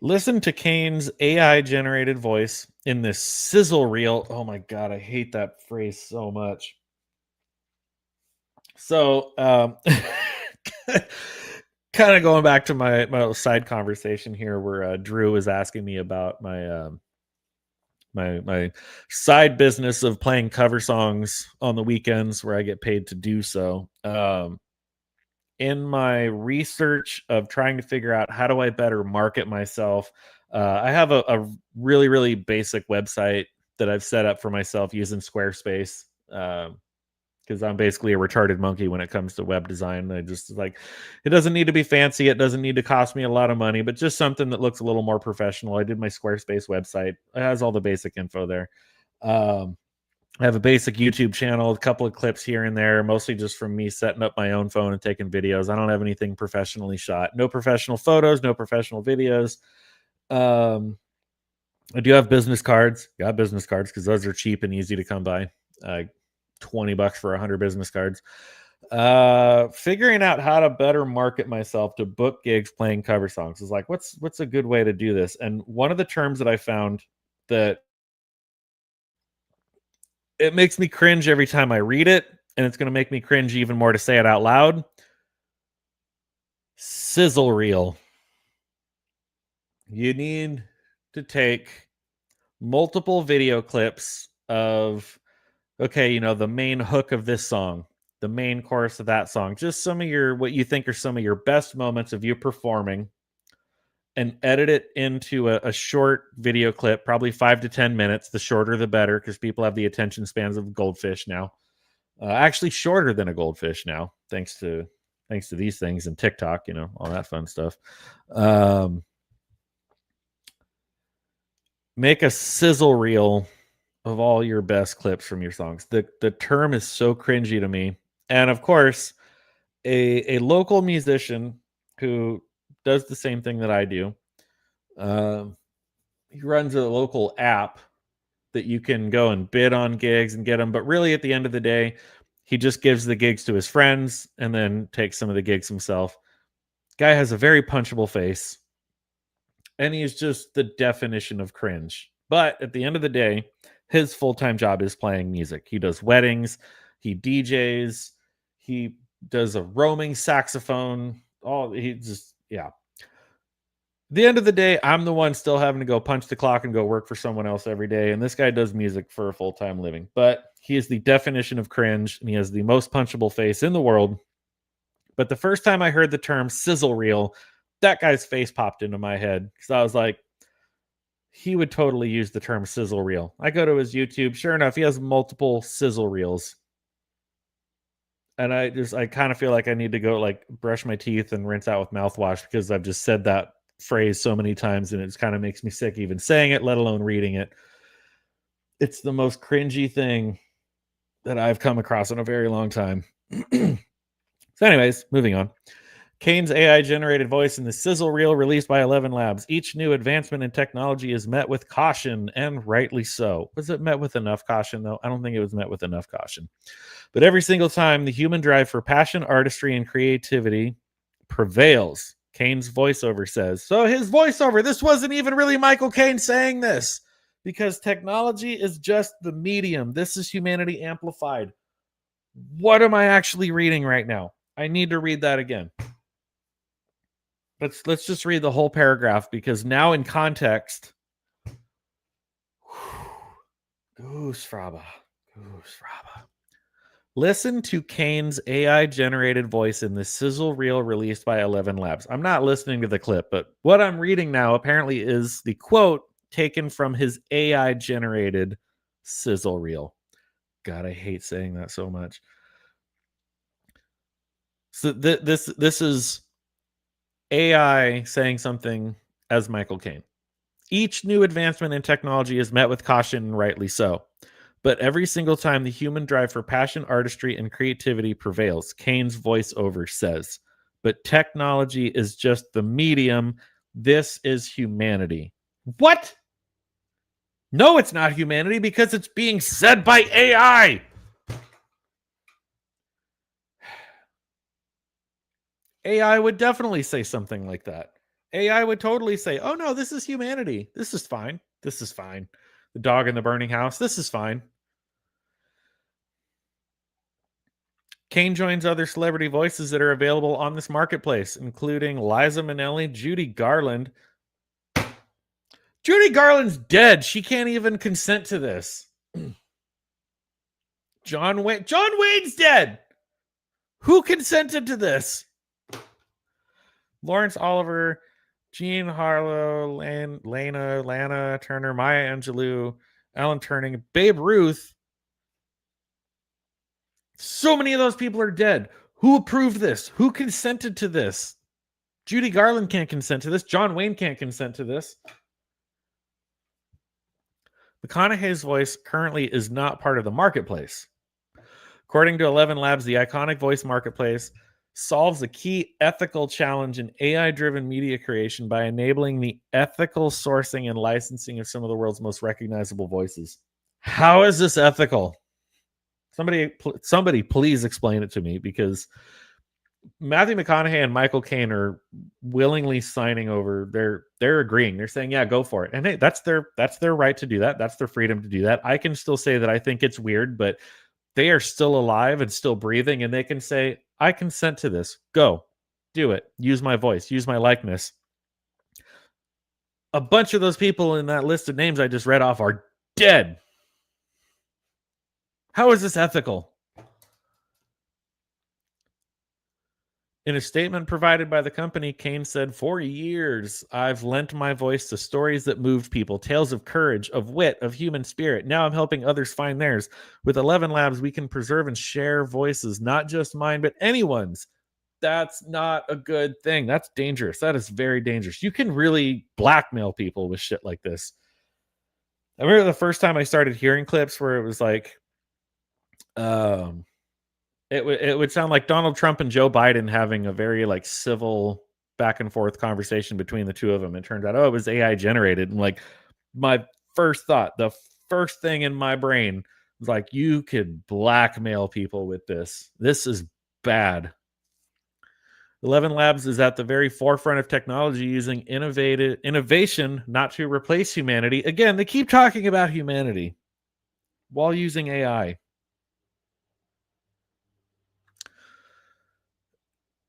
Listen to Kane's AI generated voice in this sizzle reel. Oh my God, I hate that phrase so much. So, kind of going back to my little side conversation here where Drew was asking me about my side business of playing cover songs on the weekends where I get paid to do so. In my research of trying to figure out how do I better market myself, I have a really, really basic website that I've set up for myself using Squarespace. Because I'm basically a retarded monkey when it comes to web design. I just like, it doesn't need to be fancy. It doesn't need to cost me a lot of money, but just something that looks a little more professional. I did my Squarespace website. It has all the basic info there. I have a basic YouTube channel, a couple of clips here and there, mostly just from me setting up my own phone and taking videos. I don't have anything professionally shot. No professional photos, no professional videos. I do have business cards. Got business cards because those are cheap and easy to come by. $20 for 100 business cards. Figuring out how to better market myself to book gigs playing cover songs is like, what's a good way to do this? And one of the terms that I found that it makes me cringe every time I read it, and it's going to make me cringe even more to say it out loud. Sizzle reel. You need to take multiple video clips of, okay, the main hook of this song, the main chorus of that song, just some of what you think are some of your best moments of you performing, and edit it into a short video clip, probably 5 to 10 minutes. The shorter, the better, because people have the attention spans of goldfish now. Actually, shorter than a goldfish now, thanks to these things and TikTok, all that fun stuff. Make a sizzle reel of all your best clips from your songs. The term is so cringy to me. And of course, a local musician who does the same thing that I do. He runs a local app that you can go and bid on gigs and get them. But really, at the end of the day, he just gives the gigs to his friends and then takes some of the gigs himself. Guy has a very punchable face, and he's just the definition of cringe. But at the end of the day, his full-time job is playing music. He does weddings, he DJs, he does a roaming saxophone. Yeah. At the end of the day, I'm the one still having to go punch the clock and go work for someone else every day. And this guy does music for a full-time living. But he is the definition of cringe, and he has the most punchable face in the world. But the first time I heard the term sizzle reel, that guy's face popped into my head because I was like, he would totally use the term sizzle reel. I go to his YouTube. Sure enough, he has multiple sizzle reels. And I kind of feel like I need to go like brush my teeth and rinse out with mouthwash because I've just said that phrase so many times and it just kind of makes me sick even saying it, let alone reading it. It's the most cringy thing that I've come across in a very long time. So anyways, moving on. Kane's AI generated voice in the sizzle reel released by 11 Labs. Each new advancement in technology is met with caution, and rightly so. Was it met with enough caution, though? I don't think it was met with enough caution. But every single time, the human drive for passion, artistry, and creativity prevails. Kane's voiceover says. So his voiceover, this wasn't even really Michael Caine saying this, because technology is just the medium. This is humanity amplified. What am I actually reading right now? I need to read that again. Let's just read the whole paragraph because now in context, Goose Fraba. Listen to Kane's AI-generated voice in the sizzle reel released by 11 Labs. I'm not listening to the clip, but what I'm reading now apparently is the quote taken from his AI-generated sizzle reel. God, I hate saying that so much. So this is AI saying something as Michael Caine. Each new advancement in technology is met with caution, and rightly so. But every single time the human drive for passion, artistry, and creativity prevails, Kane's voiceover says. But technology is just the medium. This is humanity. What? No, it's not humanity because it's being said by AI. AI would definitely say something like that. AI would totally say, "Oh no, this is humanity. This is fine. This is fine." The dog in the burning house. This is fine. Kane joins other celebrity voices that are available on this marketplace, including Liza Minnelli, Judy Garland. Judy Garland's dead. She can't even consent to this. John Wayne. John Wayne's dead. Who consented to this? Lawrence Oliver, Jean Harlow, Lana Turner, Maya Angelou, Alan Turing, Babe Ruth. So many of those people are dead. Who approved this? Who consented to this? Judy Garland can't consent to this. John Wayne can't consent to this. McConaughey's voice currently is not part of the marketplace. According to 11 Labs, the iconic voice marketplace solves a key ethical challenge in AI-driven media creation by enabling the ethical sourcing and licensing of some of the world's most recognizable voices. How is this ethical? Somebody please explain it to me, because Matthew McConaughey and Michael Caine are willingly signing over. They're agreeing. They're saying, yeah, go for it. And hey, that's their right to do that. That's their freedom to do that. I can still say that I think it's weird, but they are still alive and still breathing, and they can say, I consent to this. Go. Do it. Use my voice. Use my likeness. A bunch of those people in that list of names I just read off are dead. How is this ethical? In a statement provided by the company, Caine said, "For years, I've lent my voice to stories that moved people, tales of courage, of wit, of human spirit. Now I'm helping others find theirs. With 11 Labs, we can preserve and share voices, not just mine, but anyone's." That's not a good thing. That's dangerous. That is very dangerous. You can really blackmail people with shit like this. I remember the first time I started hearing clips where it was like, it would sound like Donald Trump and Joe Biden having a very like civil back and forth conversation between the two of them. It turned out, it was AI generated. And like my first thought, the first thing in my brain was like, you could blackmail people with this. This is bad. 11 Labs is at the very forefront of technology, using innovation not to replace humanity. Again, they keep talking about humanity while using AI.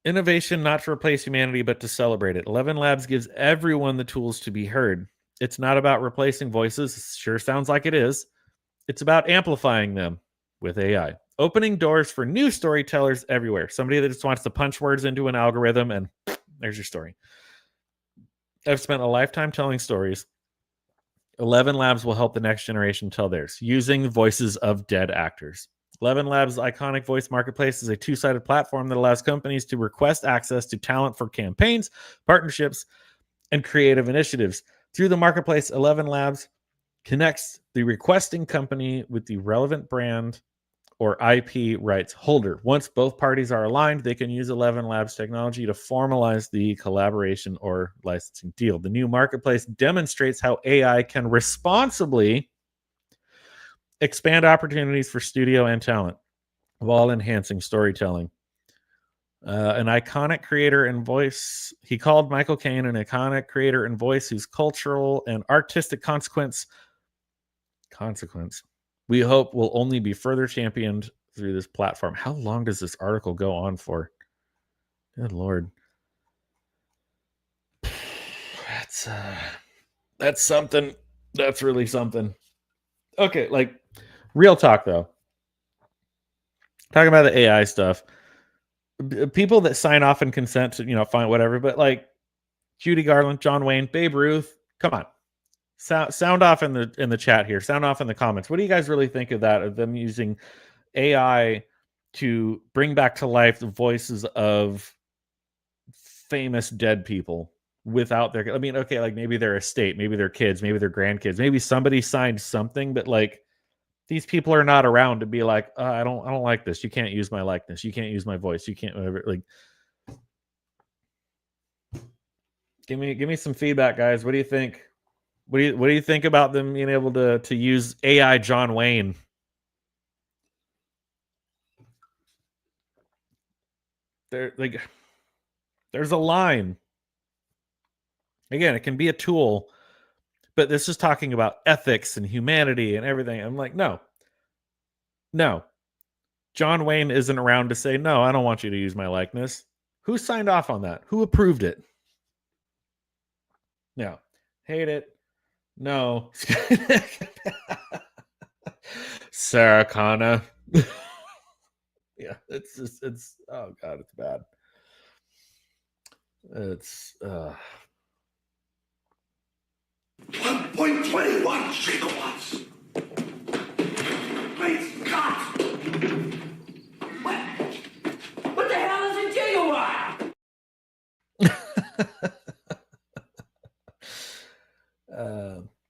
Innovation not to replace humanity, but to celebrate it. 11 Labs gives everyone the tools to be heard. It's not about replacing voices. Sure sounds like it is. It's about amplifying them with AI. Opening doors for new storytellers everywhere. Somebody that just wants to punch words into an algorithm and there's your story. I've spent a lifetime telling stories. 11 Labs will help the next generation tell theirs using voices of dead actors. 11 Labs' iconic voice marketplace is a two-sided platform that allows companies to request access to talent for campaigns, partnerships, and creative initiatives. Through the marketplace, 11 Labs connects the requesting company with the relevant brand or IP rights holder. Once both parties are aligned, they can use 11 Labs technology to formalize the collaboration or licensing deal. The new marketplace demonstrates how AI can responsibly expand opportunities for studio and talent while enhancing storytelling. An iconic creator and voice. He called Michael Caine an iconic creator and voice whose cultural and artistic consequence we hope will only be further championed through this platform. How long does this article go on for? Good Lord. That's something. That's really something. Okay, like real talk though. Talking about the AI stuff. People that sign off and consent to, fine, whatever, but like Judy Garland, John Wayne, Babe Ruth, come on. Sound off in the chat here. Sound off in the comments. What do you guys really think of that? Of them using AI to bring back to life the voices of famous dead people without their. I mean, okay, like maybe their estate, maybe their kids, maybe their grandkids, maybe somebody signed something, but like these people are not around to be like, I don't like this. You can't use my likeness. You can't use my voice. You can't whatever. Like, give me some feedback, guys. What do you think? What do you think about them being able to use AI John Wayne? There's a line. Again, it can be a tool, but this is talking about ethics and humanity and everything. I'm like, no. John Wayne isn't around to say, no, I don't want you to use my likeness. Who signed off on that? Who approved it? No. Hate it. No. Sarah Connor. Yeah, it's oh god, it's bad. It's 1.21 gigawatts. Great Scott! What the hell is a gigawatt?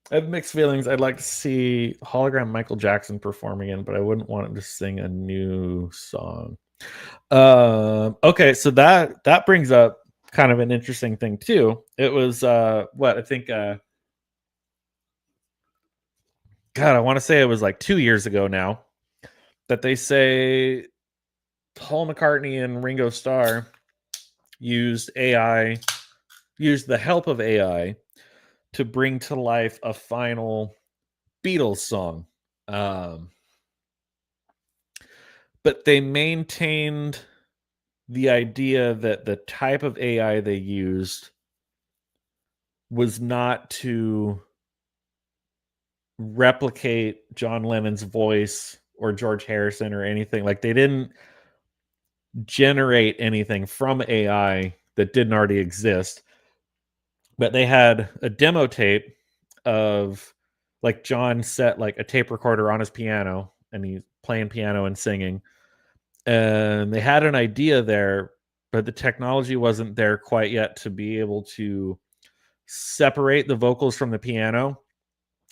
I have mixed feelings. I'd like to see hologram Michael Jackson perform again, but I wouldn't want him to sing a new song. Okay, so that brings up kind of an interesting thing too. It was what I think God, I want to say it was like 2 years ago now that they say Paul McCartney and Ringo Starr used the help of AI to bring to life a final Beatles song. But they maintained the idea that the type of AI they used was not to replicate John Lennon's voice or George Harrison or anything. Like, they didn't generate anything from AI that didn't already exist. But they had a demo tape of, like, John set like a tape recorder on his piano and he's playing piano and singing. And they had an idea there, but the technology wasn't there quite yet to be able to separate the vocals from the piano.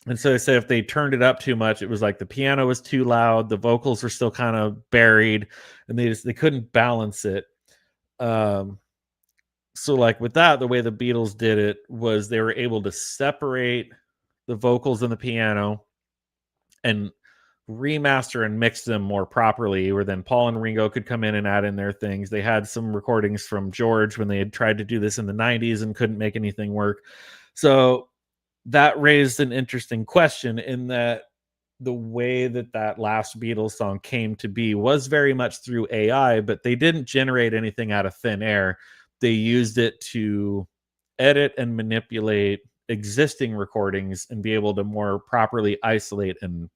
And so they said if they turned it up too much, it was like the piano was too loud, the vocals were still kind of buried, and they couldn't balance it. So like with that, the way the Beatles did it was they were able to separate the vocals and the piano and remaster and mix them more properly, where then Paul and Ringo could come in and add in their things. They had some recordings from George when they had tried to do this in the 90s and couldn't make anything work. So that raised an interesting question, in that the way that last Beatles song came to be was very much through AI, but they didn't generate anything out of thin air. They used it to edit and manipulate existing recordings and be able to more properly isolate and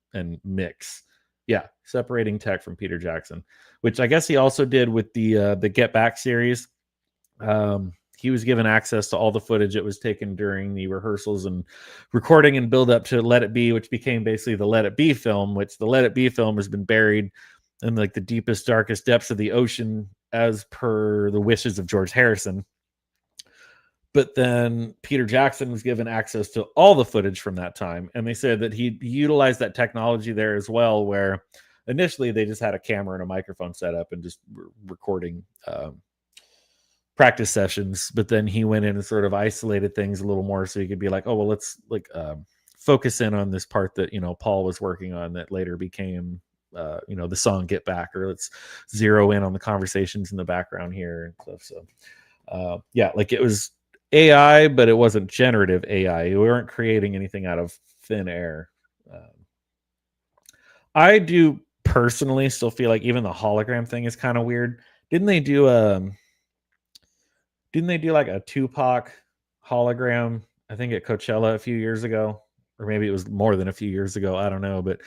mix. Yeah, separating tech from Peter Jackson, which I guess he also did with the Get Back series. He was given access to all the footage that was taken during the rehearsals and recording and build up to Let It Be, which became basically the Let It Be film, which the Let It Be film has been buried in like the deepest, darkest depths of the ocean as per the wishes of George Harrison. But then Peter Jackson was given access to all the footage from that time. And they said that he utilized that technology there as well, where initially they just had a camera and a microphone set up and just recording practice sessions. But then he went in and sort of isolated things a little more so he could be like, oh, well, let's like focus in on this part that, Paul was working on that later became, the song Get Back, or let's zero in on the conversations in the background here and stuff. So yeah, like it was AI, but it wasn't generative AI. We weren't creating anything out of thin air. I do personally still feel like even the hologram thing is kind of weird. Didn't they do like a Tupac hologram, I think at Coachella a few years ago, or maybe it was more than a few years ago, I don't know, but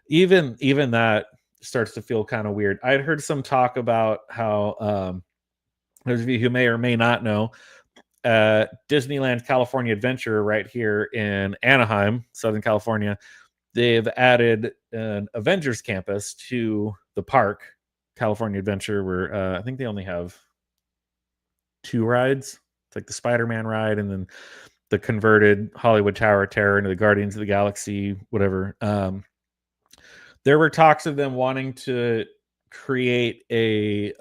even that starts to feel kind of weird. I'd heard some talk about how those of you who may or may not know, Disneyland California Adventure right here in Anaheim, Southern California, they've added an Avengers campus to the park, California Adventure, where I think they only have 2 rides. It's like the Spider-Man ride and then the converted Hollywood Tower of Terror into the Guardians of the Galaxy, whatever. There were talks of them wanting to create a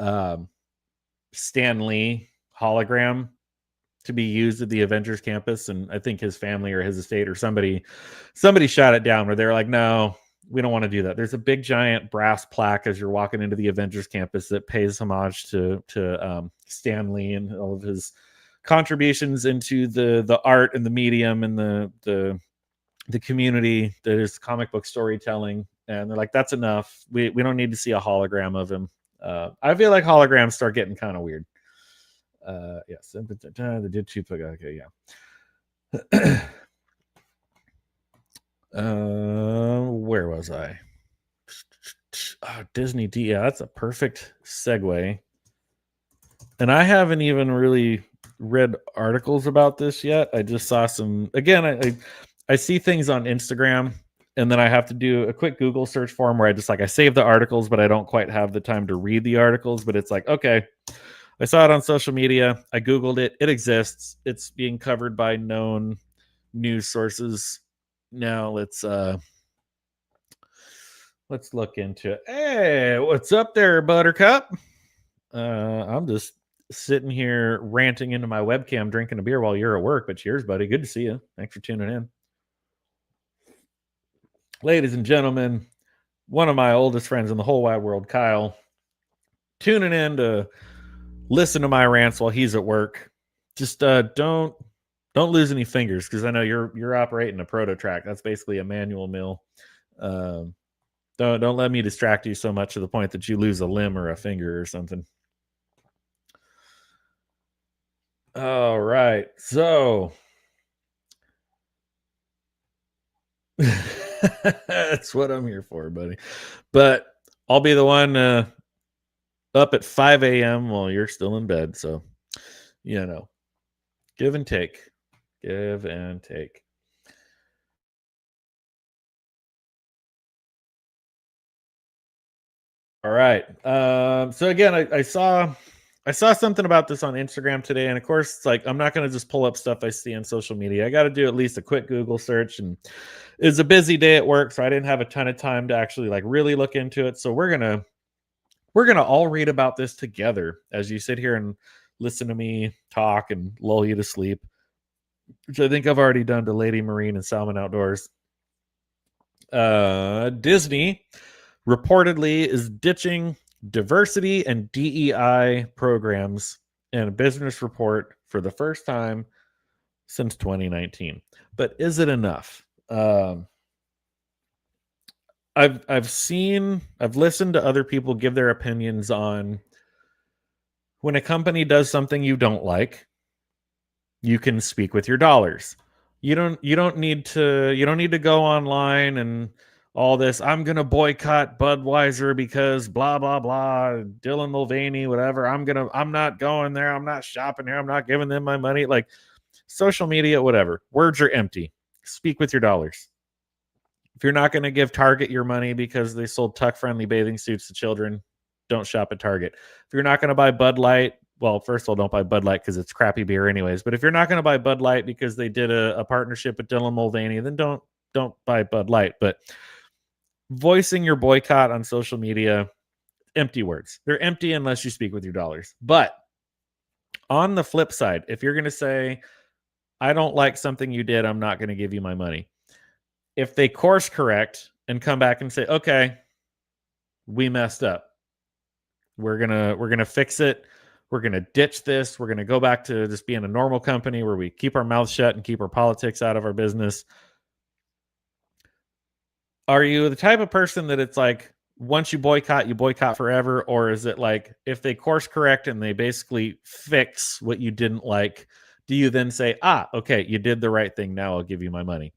Stan Lee hologram to be used at the Avengers campus, and I think his family or his estate or somebody shot it down, where they're like, no, we don't want to do that. There's a big giant brass plaque as you're walking into the Avengers campus that pays homage to Stan Lee and all of his contributions into the art and the medium and the community that is comic book storytelling. And they're like, that's enough. We don't need to see a hologram of him. I feel like holograms start getting kind of weird. Yes, they did two. Okay, yeah. Where was I? Oh, Disney D. Yeah, that's a perfect segue. And I haven't even really read articles about this yet. I just saw some. Again, I see things on Instagram, and then I have to do a quick Google search for them where I save the articles, but I don't quite have the time to read the articles. But it's like, okay, I saw it on social media. I Googled it. It exists. It's being covered by known news sources. Now let's look into it. Hey, what's up there, Buttercup? I'm just sitting here ranting into my webcam, drinking a beer while you're at work. But cheers, buddy. Good to see you. Thanks for tuning in. Ladies and gentlemen, one of my oldest friends in the whole wide world, Kyle, tuning in to listen to my rants while he's at work. Just don't lose any fingers, because I know you're operating a proto track. That's basically a manual mill. Don't let me distract you so much to the point that you lose a limb or a finger or something. All right, so that's what I'm here for, buddy. But I'll be the one up at 5 a.m. while you're still in bed. So, give and take. Give and take. All right. So again, I saw something about this on Instagram today, and of course, it's like I'm not going to just pull up stuff I see on social media. I got to do at least a quick Google search, and it's a busy day at work, so I didn't have a ton of time to actually really look into it. So we're gonna all read about this together as you sit here and listen to me talk and lull you to sleep, which I think I've already done to Lady Marine and Salmon Outdoors. Disney reportedly is ditching diversity and DEI programs in a business report for the first time since 2019. But is it enough? I've listened to other people give their opinions on when a company does something you don't like, you can speak with your dollars. You don't need to go online and all this. I'm gonna boycott Budweiser because blah blah blah. Dylan Mulvaney, whatever. I'm not going there. I'm not shopping there. I'm not giving them my money. Like social media, whatever. Words are empty. Speak with your dollars. If you're not going to give Target your money because they sold tuck-friendly bathing suits to children, don't shop at Target. If you're not going to buy Bud Light, well, first of all, don't buy Bud Light because it's crappy beer anyways. But if you're not going to buy Bud Light because they did a partnership with Dylan Mulvaney, then don't buy Bud Light. But voicing your boycott on social media, empty words. They're empty unless you speak with your dollars. But on the flip side, if you're going to say, I don't like something you did, I'm not going to give you my money. If they course correct and come back and say, okay, we messed up. We're gonna fix it. We're gonna ditch this. We're gonna go back to just being a normal company where we keep our mouths shut and keep our politics out of our business. Are you the type of person that it's like once you boycott forever? Or is it like if they course correct and they basically fix what you didn't like, do you then say, okay, you did the right thing. Now I'll give you my money?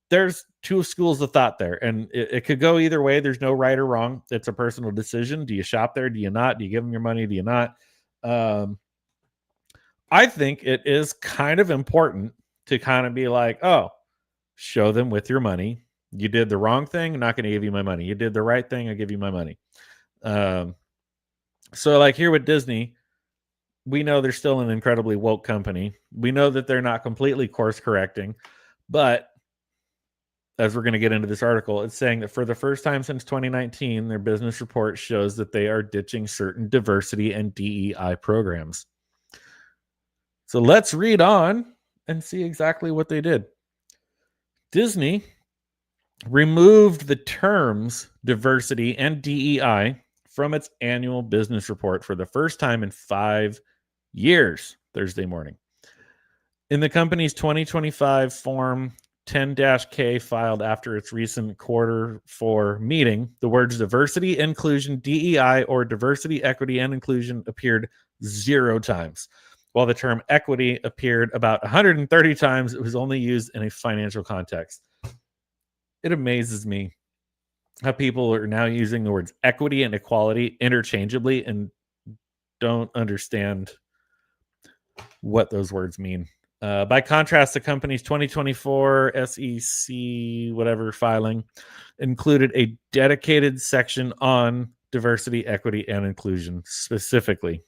There's two schools of thought there, and it could go either way. There's no right or wrong. It's a personal decision. Do you shop there? Do you not? Do you give them your money? Do you not? I think it is kind of important to kind of be like, oh, show them with your money. You did the wrong thing, I'm not going to give you my money. You did the right thing, I'll give you my money. So like here with Disney, we know they're still an incredibly woke company. We know that they're not completely course correcting, but as we're going to get into this article, it's saying that for the first time since 2019, their business report shows that they are ditching certain diversity and DEI programs. So let's read on and see exactly what they did. Disney removed the terms diversity and DEI from its annual business report for the first time in 5 years Thursday morning. In the company's 2025 Form 10-K filed after its recent quarter four meeting, the words diversity, inclusion, DEI, or diversity, equity, and inclusion appeared 0 times, while the term equity appeared about 130 times. It was only used in a financial context. It amazes me how people are now using the words equity and equality interchangeably and don't understand what those words mean. By contrast, the company's 2024 SEC whatever filing included a dedicated section on diversity, equity, and inclusion specifically.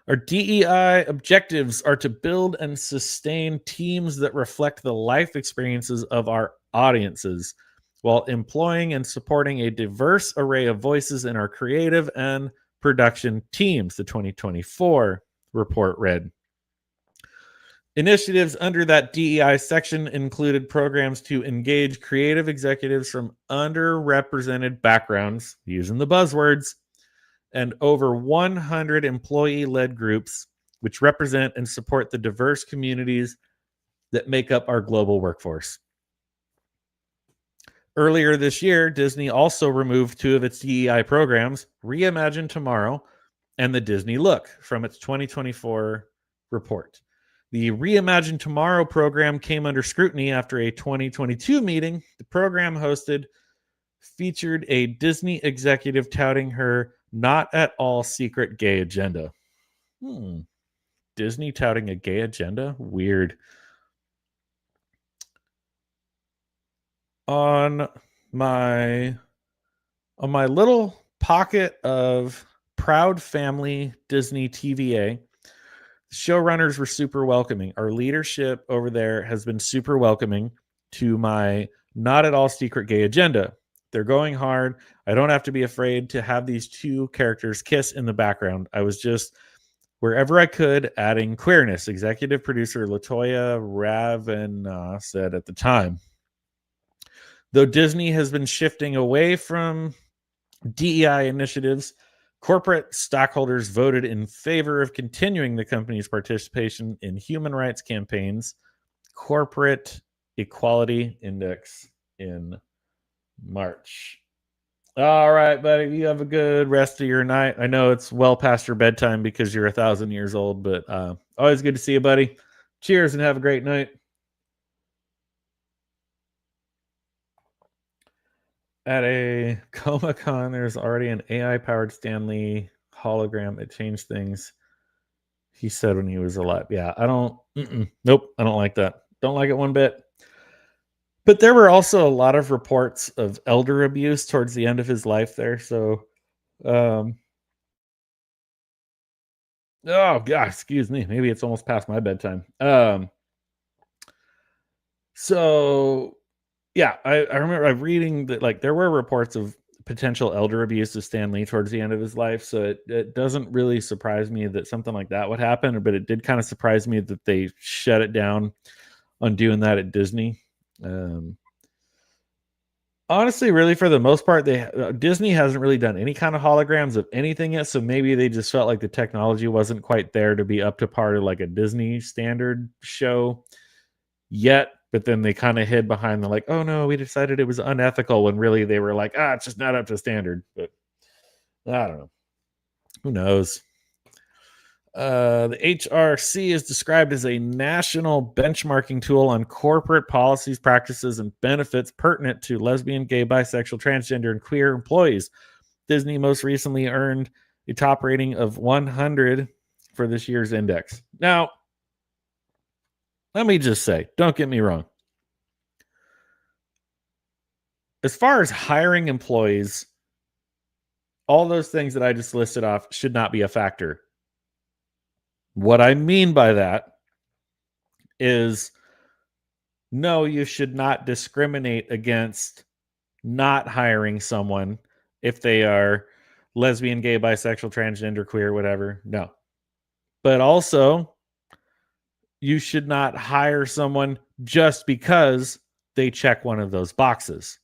Our DEI objectives are to build and sustain teams that reflect the life experiences of our audiences while employing and supporting a diverse array of voices in our creative and production teams, the 2024 report read. Initiatives under that DEI section included programs to engage creative executives from underrepresented backgrounds, using the buzzwords, and over 100 employee-led groups, which represent and support the diverse communities that make up our global workforce. Earlier this year, Disney also removed 2 of its DEI programs, Reimagine Tomorrow and the Disney Look, from its 2024 report. The Reimagine Tomorrow program came under scrutiny after a 2022 meeting the program hosted featured a Disney executive touting her not at all secret gay agenda. Disney touting a gay agenda? Weird. On my little pocket of proud family Disney TVA, showrunners were super welcoming. Our leadership over there has been super welcoming to my not at all secret gay agenda. They're going hard. I don't have to be afraid to have these 2 characters kiss in the background. I was just, wherever I could, adding queerness, executive producer Latoya Raven said at the time. Though Disney has been shifting away from DEI initiatives, corporate stockholders voted in favor of continuing the company's participation in human rights campaigns, Corporate Equality Index in March. All right, buddy. You have a good rest of your night. I know it's well past your bedtime because you're 1,000 years old, but always good to see you, buddy. Cheers and have a great night. At a Comic-Con, there's already an AI-powered Stanley hologram that changed things. He said when he was alive. Yeah, I don't. Nope, I don't like that. Don't like it one bit. But there were also a lot of reports of elder abuse towards the end of his life there. So, oh God, excuse me. Maybe it's almost past my bedtime. So yeah, I remember reading that like there were reports of potential elder abuse of Stan Lee towards the end of his life. So it doesn't really surprise me that something like that would happen, but it did kind of surprise me that they shut it down on doing that at Disney. Honestly, really, for the most part, Disney hasn't really done any kind of holograms of anything yet. So maybe they just felt like the technology wasn't quite there to be up to par to like a Disney standard show yet. But then they kind of hid behind the like, oh no, we decided it was unethical when really they were like, it's just not up to standard. But I don't know. Who knows? The HRC is described as a national benchmarking tool on corporate policies, practices, and benefits pertinent to lesbian, gay, bisexual, transgender, and queer employees. Disney most recently earned a top rating of 100 for this year's index. Now, let me just say, don't get me wrong. As far as hiring employees, all those things that I just listed off should not be a factor. What I mean by that is, no, you should not discriminate against not hiring someone if they are lesbian, gay, bisexual, transgender, queer, whatever. No. But also, you should not hire someone just because they check one of those boxes.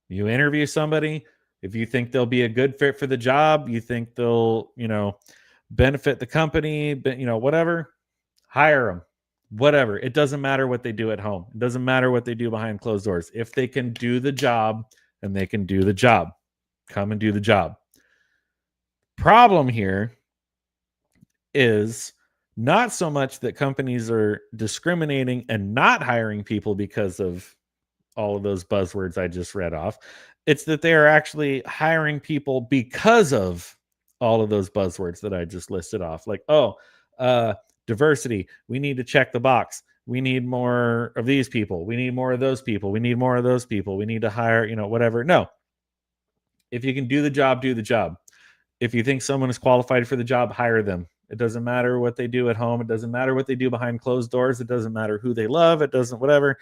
You interview somebody, if you think they'll be a good fit for the job, you think they'll, benefit the company, but whatever, hire them. Whatever. It doesn't matter what they do at home. It doesn't matter what they do behind closed doors. If they can do the job and they can do the job, come and do the job. Problem here is not so much that companies are discriminating and not hiring people because of all of those buzzwords I just read off. It's that they are actually hiring people because of all of those buzzwords that I just listed off. Like, diversity. We need to check the box. We need more of these people. We need more of those people. We need more of those people. We need to hire, whatever. No. If you can do the job, do the job. If you think someone is qualified for the job, hire them. It doesn't matter what they do at home. It doesn't matter what they do behind closed doors. It doesn't matter who they love. It doesn't, whatever.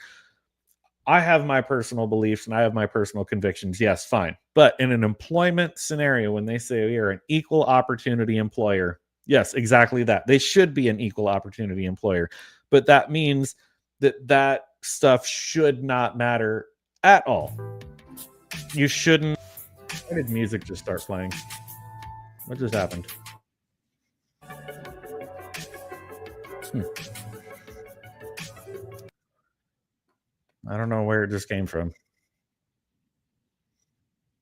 I have my personal beliefs and I have my personal convictions. Yes, fine. But in an employment scenario, when they say we are an equal opportunity employer, yes, exactly that. They should be an equal opportunity employer. But that means that stuff should not matter at all. You shouldn't. Why did music just start playing? What just happened? I don't know where it just came from.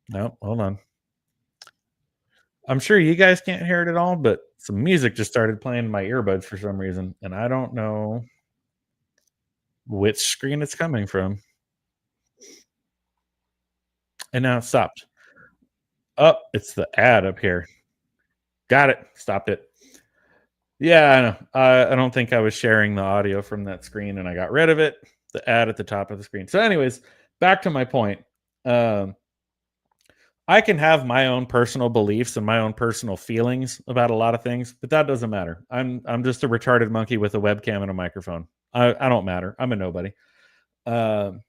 No, hold on. I'm sure you guys can't hear it at all, but some music just started playing in my earbuds for some reason, and I don't know which screen it's coming from. And now it stopped. Oh, it's the ad up here. Got it. Stopped it. Yeah, I know. I don't think I was sharing the audio from that screen, and I got rid of it. The ad at the top of the screen. So, anyways, back to my point. I can have my own personal beliefs and my own personal feelings about a lot of things, but that doesn't matter. I'm just a retarded monkey with a webcam and a microphone. I don't matter. I'm a nobody. But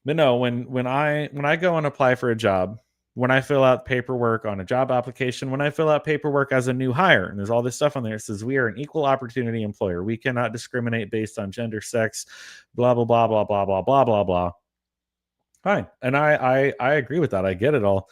no, when I go and apply for a job, when I fill out paperwork on a job application, when I fill out paperwork as a new hire, and there's all this stuff on there, it says we are an equal opportunity employer. We cannot discriminate based on gender, sex, blah blah blah blah blah blah blah blah blah. Fine, and I agree with that. I get it all.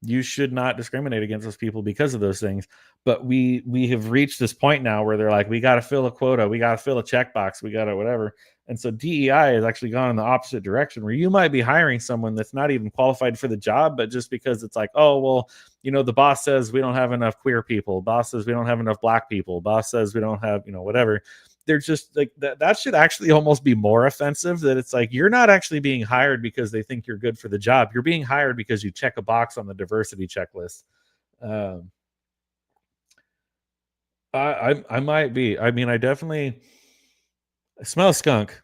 You should not discriminate against those people because of those things. But we have reached this point now where they're like, we got to fill a quota, we got to fill a checkbox, we got to whatever. And so DEI has actually gone in the opposite direction, where you might be hiring someone that's not even qualified for the job, but just because it's like, oh, well, the boss says we don't have enough queer people. Boss says we don't have enough black people. Boss says we don't have, whatever. They're just like that should actually almost be more offensive, that it's like you're not actually being hired because they think you're good for the job. You're being hired because you check a box on the diversity checklist. I might be. I mean, I smell a skunk.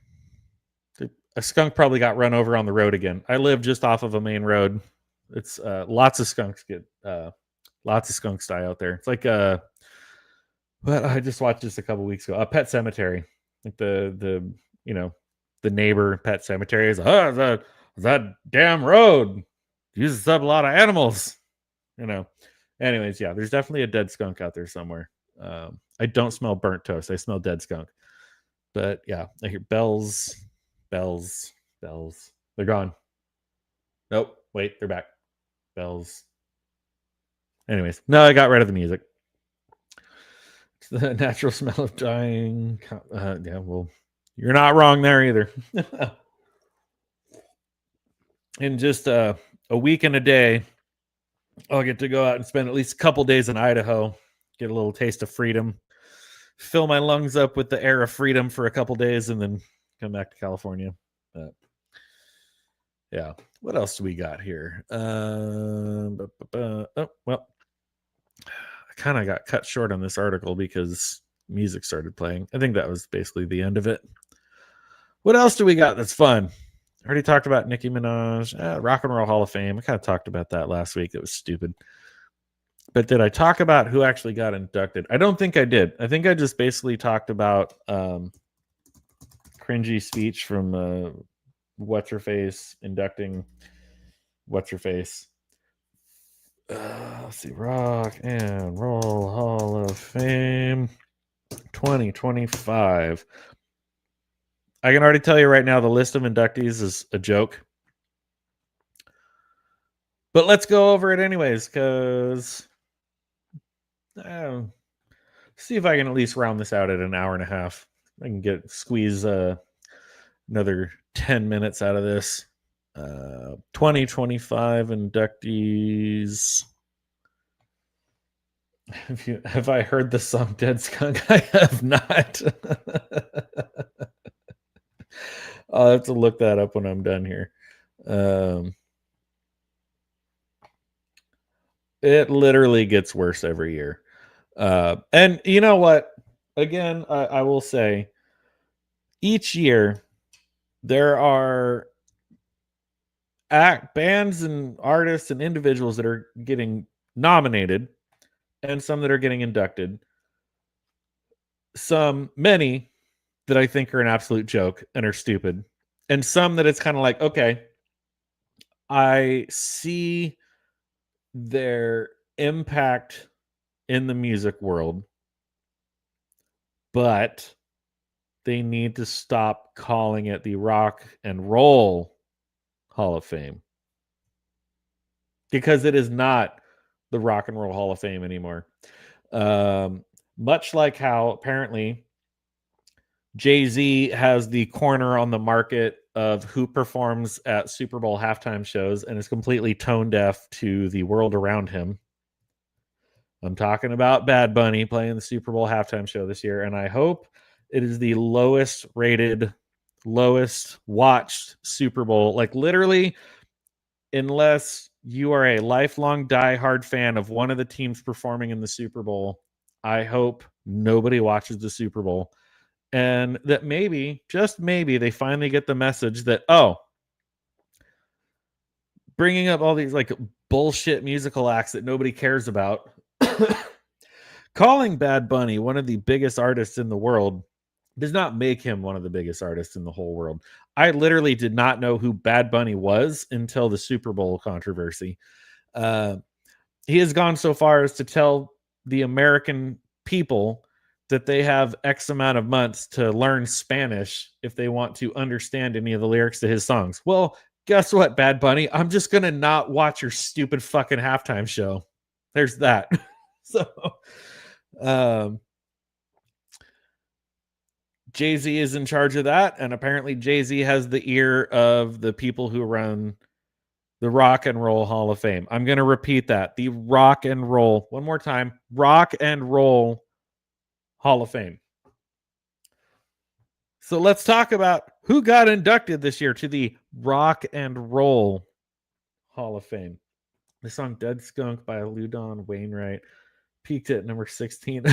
A skunk probably got run over on the road again. I live just off of a main road. It's lots of skunks die out there. It's like but I just watched this a couple weeks ago. A Pet Cemetery, like the neighbor Pet Cemetery is that damn road uses up a lot of animals. Anyways, yeah, there's definitely a dead skunk out there somewhere. I don't smell burnt toast. I smell dead skunk. But yeah, I hear bells. They're gone. Nope. Wait, they're back. Bells. Anyways, no, I got rid of the music. The natural smell of dying. Yeah, well, you're not wrong there either. In just a week and a day, I'll get to go out and spend at least a couple days in Idaho, get a little taste of freedom, fill my lungs up with the air of freedom for a couple days, and then come back to California. Yeah. What else do we got here? Oh, well, I kind of got cut short on this article because music started playing. I think that was basically the end of it. What else do we got that's fun? I already talked about Nicki Minaj, Rock and Roll Hall of Fame. I kind of talked about that last week. It was stupid. But did I talk about who actually got inducted? I don't think I did. I think I just basically talked about cringy speech from What's-Her-Face inducting What's-Her-Face. Let's see. Rock and Roll Hall of Fame 2025. I can already tell you right now the list of inductees is a joke. But let's go over it anyways, because see if I can at least round this out at an hour and a half. I can squeeze another 10 minutes out of this. 2025 inductees. Have I heard the song Dead Skunk? I have not. I'll have to look that up when I'm done here. It literally gets worse every year. And you know what? Again, I will say each year there are bands and artists and individuals that are getting nominated and some that are getting inducted. Many that I think are an absolute joke and are stupid. And some that it's kind of like, okay, I see their impact in the music world, but they need to stop calling it the Rock and Roll Hall of Fame, because it is not the Rock and Roll Hall of Fame anymore. Much like how apparently Jay-Z has the corner on the market of who performs at Super Bowl halftime shows and is completely tone deaf to the world around him. I'm talking about Bad Bunny playing the Super Bowl halftime show this year, and I hope it is the lowest rated, lowest watched Super Bowl. Like literally, unless you are a lifelong diehard fan of one of the teams performing in the Super Bowl, I hope nobody watches the Super Bowl. And that maybe, just maybe, they finally get the message that, oh, bringing up all these like bullshit musical acts that nobody cares about, calling Bad Bunny one of the biggest artists in the world does not make him one of the biggest artists in the whole world. I literally did not know who Bad Bunny was until the Super Bowl controversy. He has gone so far as to tell the American people that they have X amount of months to learn Spanish if they want to understand any of the lyrics to his songs. Well, guess what, Bad Bunny? I'm just going to not watch your stupid fucking halftime show. There's that. So, Jay-Z is in charge of that, and apparently Jay-Z has the ear of the people who run the Rock and Roll Hall of Fame. I'm going to repeat that. The Rock and Roll, one more time, Rock and Roll Hall of Fame. So let's talk about who got inducted this year to the Rock and Roll Hall of Fame. The song Dead Skunk by Ludon Wainwright peaked at number 16.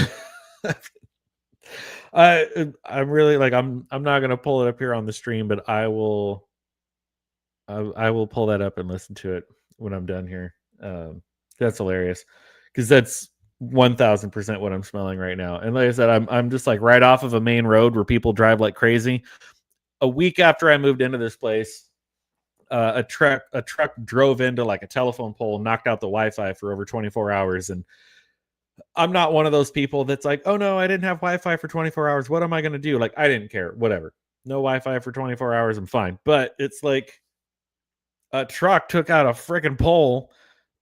I'm really like I'm not gonna pull it up here on the stream, but I will pull that up and listen to it when I'm done here. That's hilarious because that's 1000% what I'm smelling right now. And like I said, I'm just like right off of a main road where people drive like crazy. A week after I moved into this place, a truck drove into like a telephone pole and knocked out the Wi-Fi for over 24 hours. And I'm not one of those people that's like, oh no, I didn't have Wi-Fi for 24 hours. What am I going to do? Like, I didn't care. Whatever. No Wi-Fi for 24 hours. I'm fine. But it's like a truck took out a freaking pole.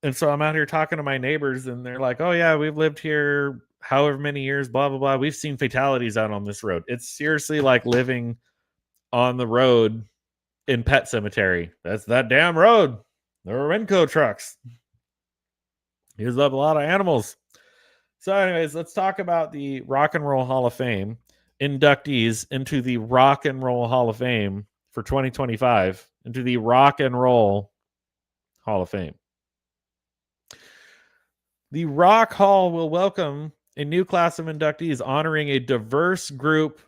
And so I'm out here talking to my neighbors and they're like, oh yeah, we've lived here however many years, blah, blah, blah. We've seen fatalities out on this road. It's seriously like living on the road in Pet Cemetery. That's that damn road. There were Renco trucks. Used up a lot of animals. So anyways, let's talk about the Rock and Roll Hall of Fame inductees into the Rock and Roll Hall of Fame for 2025, into the Rock and Roll Hall of Fame. The Rock Hall will welcome a new class of inductees honoring a diverse group.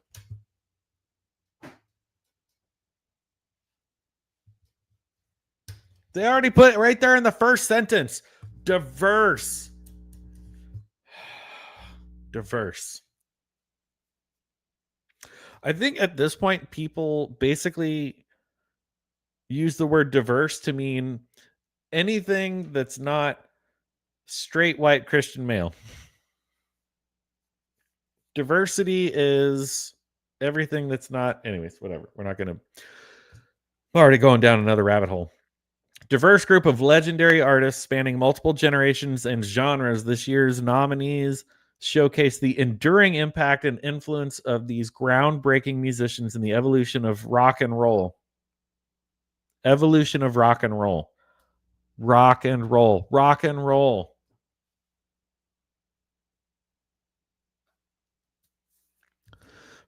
They already put it right there in the first sentence. Diverse. Diverse. I think at this point, people basically use the word diverse to mean anything that's not straight white Christian male. Diversity is everything that's not. Anyways, whatever. We're not going to. Already going down another rabbit hole. Diverse group of legendary artists spanning multiple generations and genres. This year's nominees showcase the enduring impact and influence of these groundbreaking musicians in the evolution of rock and roll. Evolution of rock and roll. Rock and roll. Rock and roll.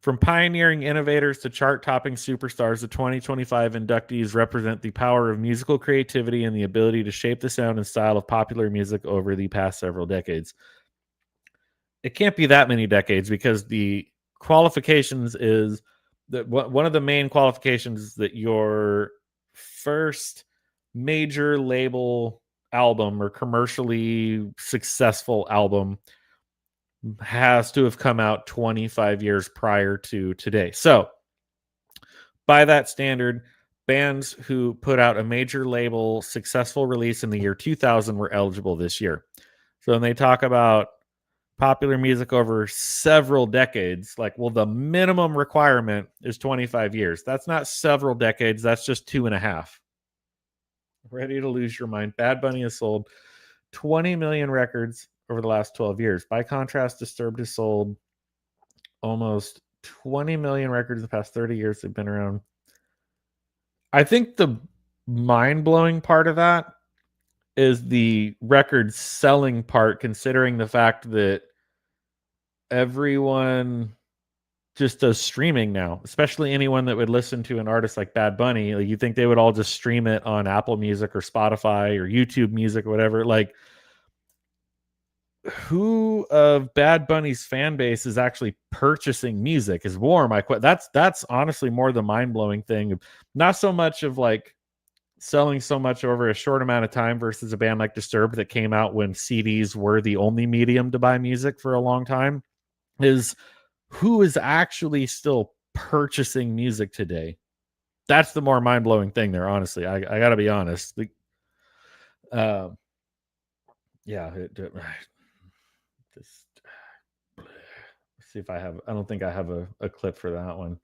From pioneering innovators to chart-topping superstars, the 2025 inductees represent the power of musical creativity and the ability to shape the sound and style of popular music over the past several decades. It can't be that many decades because the qualifications is that one of the main qualifications is that your first major label album or commercially successful album has to have come out 25 years prior to today. So, by that standard, bands who put out a major label successful release in the year 2000 were eligible this year. So, when they talk about popular music over several decades, like, well, the minimum requirement is 25 years. That's not several decades, that's just 2.5. Ready to lose your mind. Bad Bunny has sold 20 million records over the last 12 years. By contrast, Disturbed has sold almost 20 million records in the past 30 years they've been around. I think the mind-blowing part of that is the record selling part, considering the fact that everyone just does streaming now, especially anyone that would listen to an artist like Bad Bunny. Like, you think they would all just stream it on Apple Music or Spotify or YouTube Music or whatever. Like, who of Bad Bunny's fan base is actually purchasing music is more my question. That's honestly more the mind-blowing thing. Not so much of like selling so much over a short amount of time versus a band like Disturbed that came out when CDs were the only medium to buy music for a long time, is who is actually still purchasing music today. That's the more mind-blowing thing there, honestly. I gotta be honest. Just see if I have. I don't think I have a clip for that one.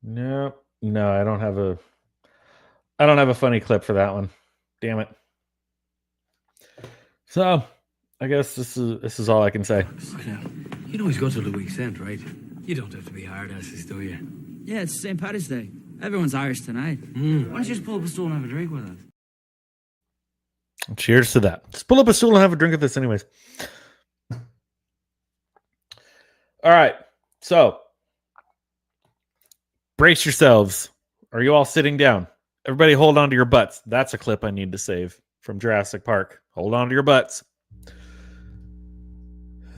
No, I don't have a. I don't have a funny clip for that one. Damn it. So, I guess this is all I can say. You know he's got till the week's end, right? You don't have to be hard asses, do you? Yeah, it's St. Paddy's Day. Everyone's Irish tonight. Why don't you just pull up a stool and have a drink with us? Cheers to that. Just pull up a stool and have a drink of this anyways. All right. So, brace yourselves. Are you all sitting down? Everybody hold on to your butts. That's a clip I need to save from Jurassic Park. Hold on to your butts.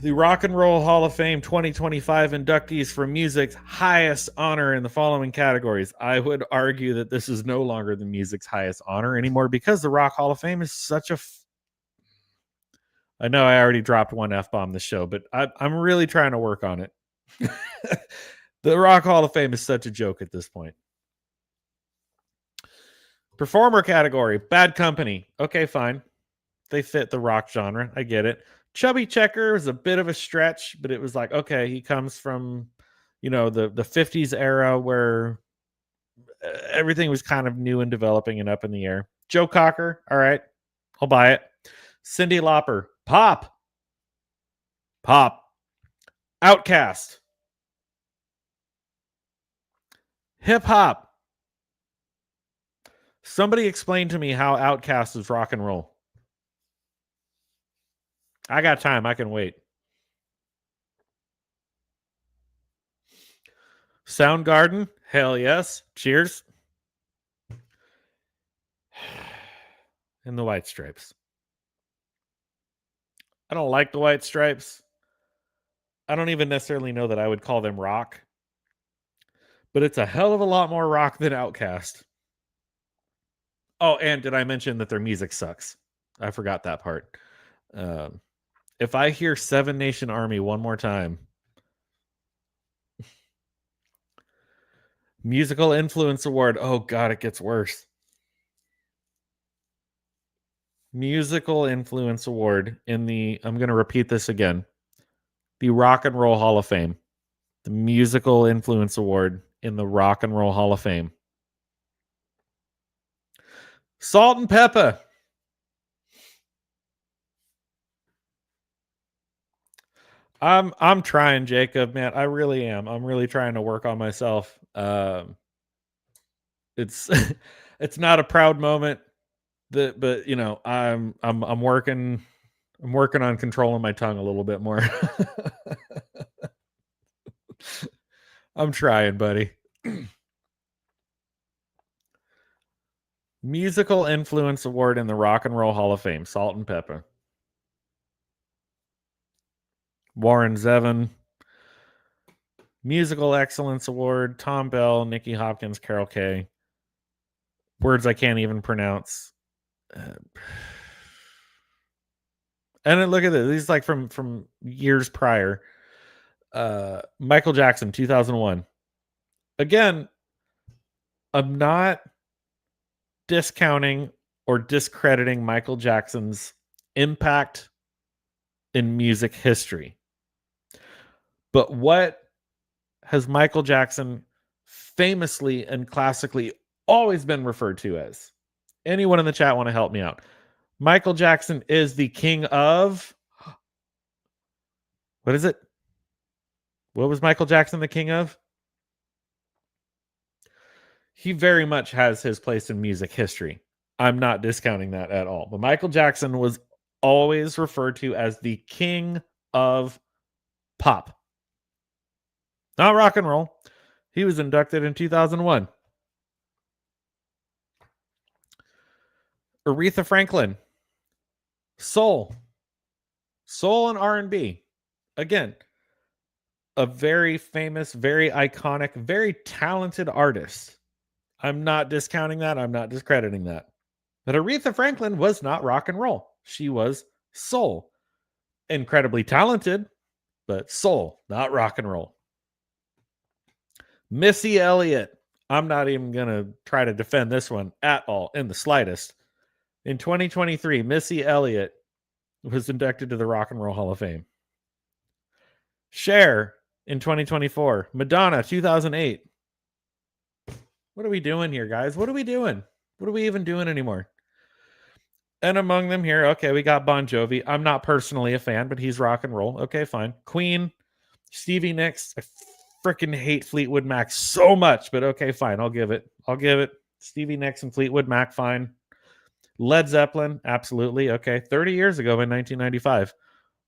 The Rock and Roll Hall of Fame 2025 inductees for music's highest honor in the following categories. I would argue that this is no longer the music's highest honor anymore because the Rock Hall of Fame is such a... I know I already dropped one F-bomb this show, but I'm really trying to work on it. The Rock Hall of Fame is such a joke at this point. Performer category, Bad Company. Okay, fine. They fit the rock genre. I get it. Chubby Checker was a bit of a stretch, but it was like, okay, he comes from, the 50s era where everything was kind of new and developing and up in the air. Joe Cocker, all right, I'll buy it. Cyndi Lauper, pop. Outkast, hip hop. Somebody explain to me how Outkast is rock and roll. I got time. I can wait. Soundgarden? Hell yes. Cheers. And the White Stripes. I don't like the White Stripes. I don't even necessarily know that I would call them rock. But it's a hell of a lot more rock than Outkast. Oh, and did I mention that their music sucks? I forgot that part. If I hear Seven Nation Army one more time. Musical Influence Award. Oh, God, it gets worse. Musical Influence Award in the... I'm going to repeat this again. The Rock and Roll Hall of Fame. The Musical Influence Award in the Rock and Roll Hall of Fame. Salt and pepper. I'm trying, Jacob, man. I really am. I'm really trying to work on myself. It's it's not a proud moment, but you know, I'm working on controlling my tongue a little bit more. I'm trying, buddy. Musical Influence Award in the Rock and Roll Hall of Fame, Salt and Pepper. Warren Zevon. Musical Excellence Award, Tom Bell, Nicky Hopkins, Carol Kay. Words I can't even pronounce. And then look at this. These like from years prior. Michael Jackson, 2001. Again, I'm not discounting or discrediting Michael Jackson's impact in music history. But what has Michael Jackson famously and classically always been referred to as? Anyone in the chat want to help me out? Michael Jackson is the king of... What is it? What was Michael Jackson the king of? He very much has his place in music history. I'm not discounting that at all. But Michael Jackson was always referred to as the king of pop. Not rock and roll. He was inducted in 2001. Aretha Franklin. Soul and R&B. Again, a very famous, very iconic, very talented artist. I'm not discounting that. I'm not discrediting that. But Aretha Franklin was not rock and roll. She was soul. Incredibly talented, but soul, not rock and roll. Missy Elliott. I'm not even going to try to defend this one at all in the slightest. In 2023, Missy Elliott was inducted to the Rock and Roll Hall of Fame. Cher in 2024. Madonna, 2008. What are we doing here, guys? What are we doing? What are we even doing anymore? And among them here, okay, we got Bon Jovi. I'm not personally a fan, but he's rock and roll. Okay, fine. Queen, Stevie Nicks. I freaking hate Fleetwood Mac so much, but okay, fine. I'll give it. Stevie Nicks and Fleetwood Mac, fine. Led Zeppelin, absolutely. Okay, 30 years ago in 1995.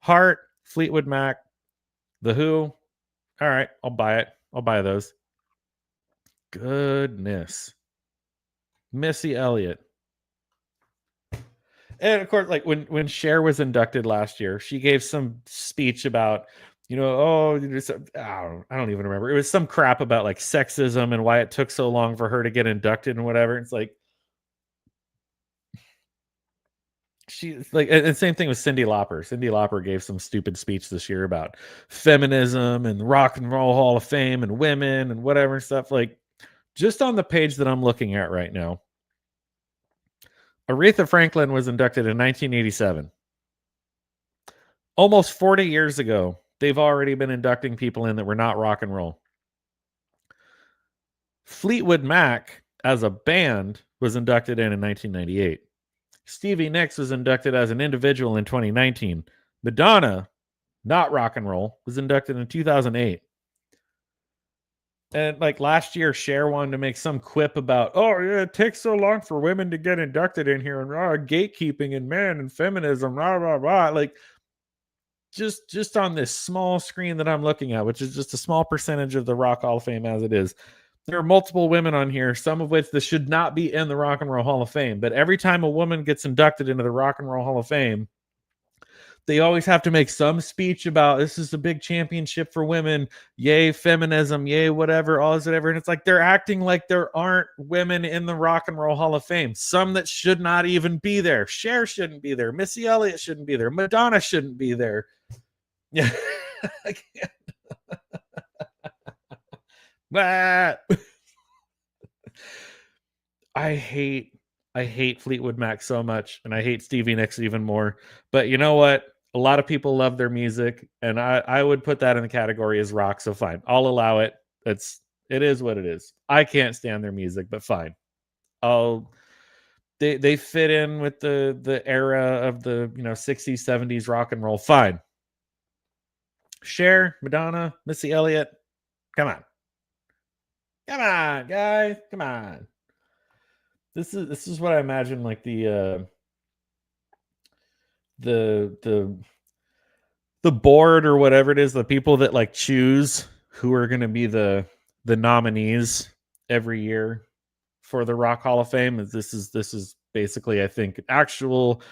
Heart, Fleetwood Mac, The Who. All right, I'll buy it. I'll buy those. Goodness. Missy Elliott. And of course, like when Cher was inducted last year, she gave some speech about, I don't even remember. It was some crap about like sexism and why it took so long for her to get inducted and whatever. It's like, she's like, and same thing with Cyndi Lauper. Cyndi Lauper gave some stupid speech this year about feminism and Rock and Roll Hall of Fame and women and whatever stuff. Like, just on the page that I'm looking at right now, Aretha Franklin was inducted in 1987. Almost 40 years ago, they've already been inducting people in that were not rock and roll. Fleetwood Mac, as a band, was inducted in 1998. Stevie Nicks was inducted as an individual in 2019. Madonna, not rock and roll, was inducted in 2008. And like last year, Cher wanted to make some quip about, oh yeah, it takes so long for women to get inducted in here, and gatekeeping and men and feminism, blah blah blah. Like, just on this small screen that I'm looking at, which is just a small percentage of the Rock Hall of Fame as it is, there are multiple women on here, some of which this should not be in the Rock and Roll Hall of Fame. But every time a woman gets inducted into the Rock and Roll Hall of Fame, they always have to make some speech about this is a big championship for women, yay feminism, yay whatever, all this whatever. And it's like they're acting like there aren't women in the Rock and Roll Hall of Fame. Some that should not even be there. Cher shouldn't be there. Missy Elliott shouldn't be there. Madonna shouldn't be there. Yeah. I hate Fleetwood Mac so much, and I hate Stevie Nicks even more. But you know what? A lot of people love their music, and I would put that in the category as rock, so fine. I'll allow it. It is what it is. I can't stand their music, but fine. they fit in with the era of the 60s, 70s rock and roll. Fine. Cher, Madonna, Missy Elliott. Come on. Come on, guys. Come on. This is what I imagine like the board or whatever it is, the people that like choose who are going to be the nominees every year for the Rock Hall of Fame. This is basically, I think, actual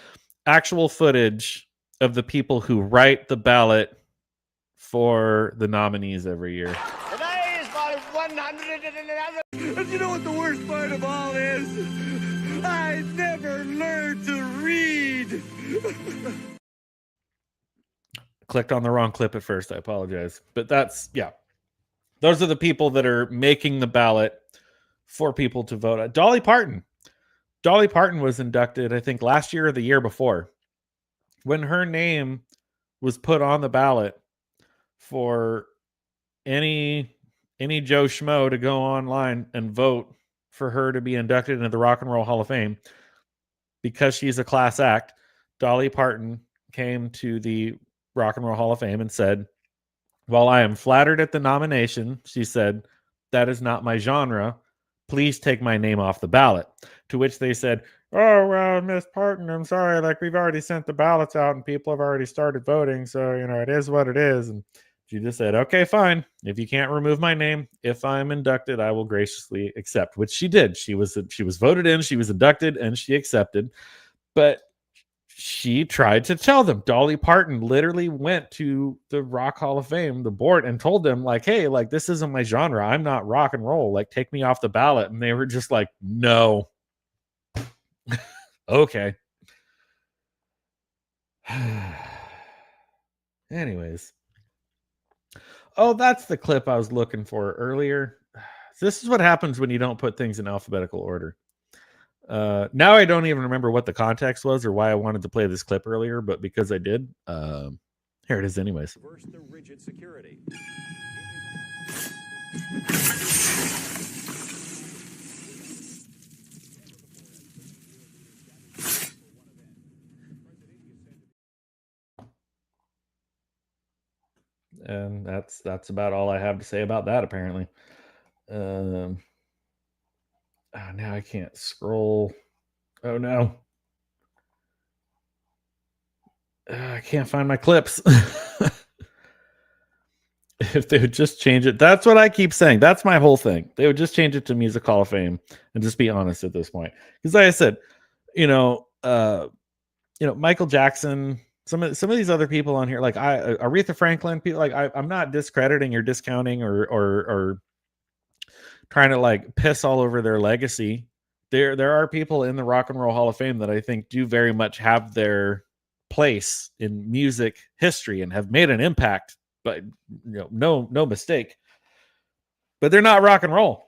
footage of the people who write the ballot for the nominees every year. Today is my 111th. And you know what the worst part of all is? I never learned to read. Clicked on the wrong clip at first. I apologize. But those are the people that are making the ballot for people to vote. Dolly Parton was inducted, I think, last year or the year before. When her name was put on the ballot for any Joe Schmo to go online and vote for her to be inducted into the Rock and Roll Hall of Fame, because she's a class act, Dolly Parton came to the Rock and Roll Hall of Fame and said, "While I am flattered at the nomination," she said, "that is not my genre. Please take my name off the ballot." To which they said, "Oh, well, Miss Parton, I'm sorry. Like, we've already sent the ballots out and people have already started voting. So, it is what it is." And she just said, "Okay, fine. If you can't remove my name, if I'm inducted, I will graciously accept," which she did. She was voted in, she was inducted, and she accepted. But she tried to tell them. Dolly Parton literally went to the Rock Hall of Fame, the board, and told them, like, "Hey, like, this isn't my genre. I'm not rock and roll. Like, take me off the ballot." And they were just like, "No." Okay. Anyways. Oh, that's the clip I was looking for earlier. This is what happens when you don't put things in alphabetical order. Now I don't even remember what the context was or why I wanted to play this clip earlier, but because I did, here it is anyways. First, the rigid security. And that's about all I have to say about that, apparently. Now I can't scroll. Oh no. I can't find my clips. If they would just change it, that's what I keep saying. That's my whole thing. They would just change it to Music Hall of Fame and just be honest at this point. Because like I said, Michael Jackson, some of these other people on here, like Aretha Franklin, people like I'm not discrediting or discounting or trying to like piss all over their legacy. There are people in the Rock and Roll Hall of Fame that I think do very much have their place in music history and have made an impact, but no mistake. But they're not rock and roll.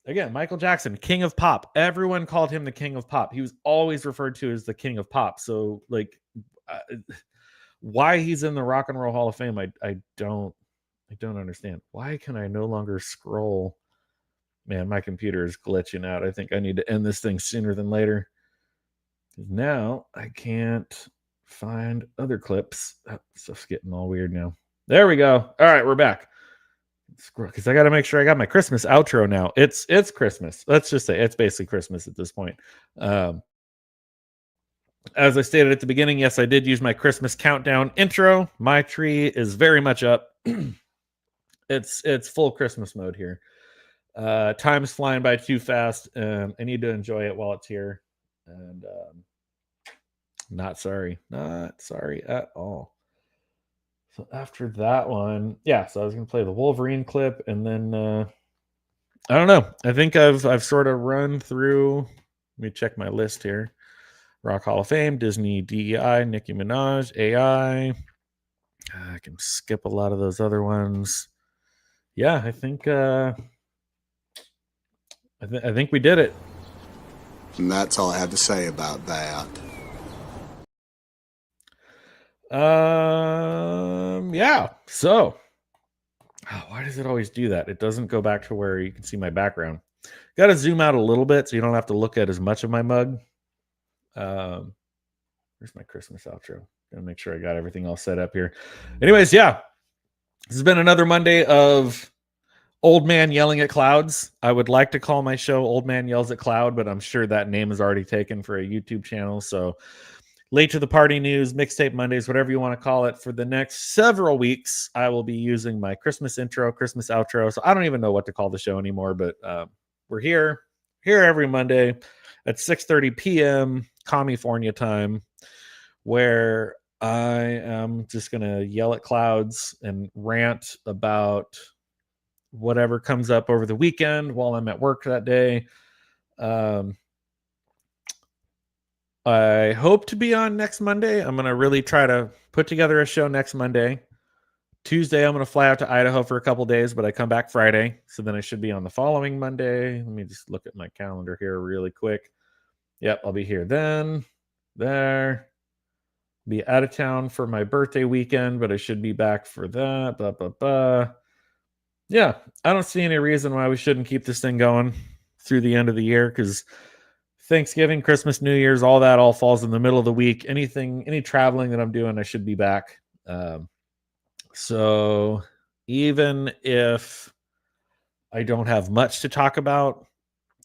Again, Michael Jackson, king of pop. Everyone called him the king of pop. He was always referred to as the king of pop. So like why he's in the Rock and Roll Hall of Fame, I don't understand. Why can I no longer scroll? Man, my computer is glitching out. I think I need to end this thing sooner than later. Now I can't find other clips. Stuff's getting all weird now. There we go. All right, we're back. Because I got to make sure I got my Christmas outro now. It's Christmas. Let's just say it's basically Christmas at this point. As I stated at the beginning, yes, I did use my Christmas countdown intro. My tree is very much up. It's full Christmas mode here. Time's flying by too fast, and I need to enjoy it while it's here. And not sorry at all. So after that one, so I was gonna play the Wolverine clip, and then I don't know. I think I've sort of run through. Let me check my list here. Rock Hall of Fame, Disney, DEI, Nicki Minaj, AI. I can skip a lot of those other ones. Yeah, I think I think we did it. And that's all I have to say about that. Yeah. So, why does it always do that? It doesn't go back to where you can see my background. Got to zoom out a little bit so you don't have to look at as much of my mug. Where's my Christmas outro? Gotta make sure I got everything all set up here. Anyways, yeah, this has been another Monday of Old Man Yelling at Clouds. I would like to call my show Old Man Yells at Cloud, but I'm sure that name is already taken for a YouTube channel. So late to the party news, mixtape Mondays, whatever you want to call it, for the next several weeks, I will be using my Christmas intro, Christmas outro. So I don't even know what to call the show anymore, but we're here every Monday at 6:30 p.m. California time, where I am just going to yell at clouds and rant about whatever comes up over the weekend while I'm at work that day. I hope to be on next Monday. I'm going to really try to put together a show next Monday. Tuesday, I'm going to fly out to Idaho for a couple days, but I come back Friday. So then I should be on the following Monday. Let me just look at my calendar here really quick. Yep, I'll be here then. There. Be out of town for my birthday weekend, but I should be back for that. Blah, blah, blah. Yeah, I don't see any reason why we shouldn't keep this thing going through the end of the year, because Thanksgiving, Christmas, New Year's, all that all falls in the middle of the week. Any traveling that I'm doing, I should be back. So even if I don't have much to talk about,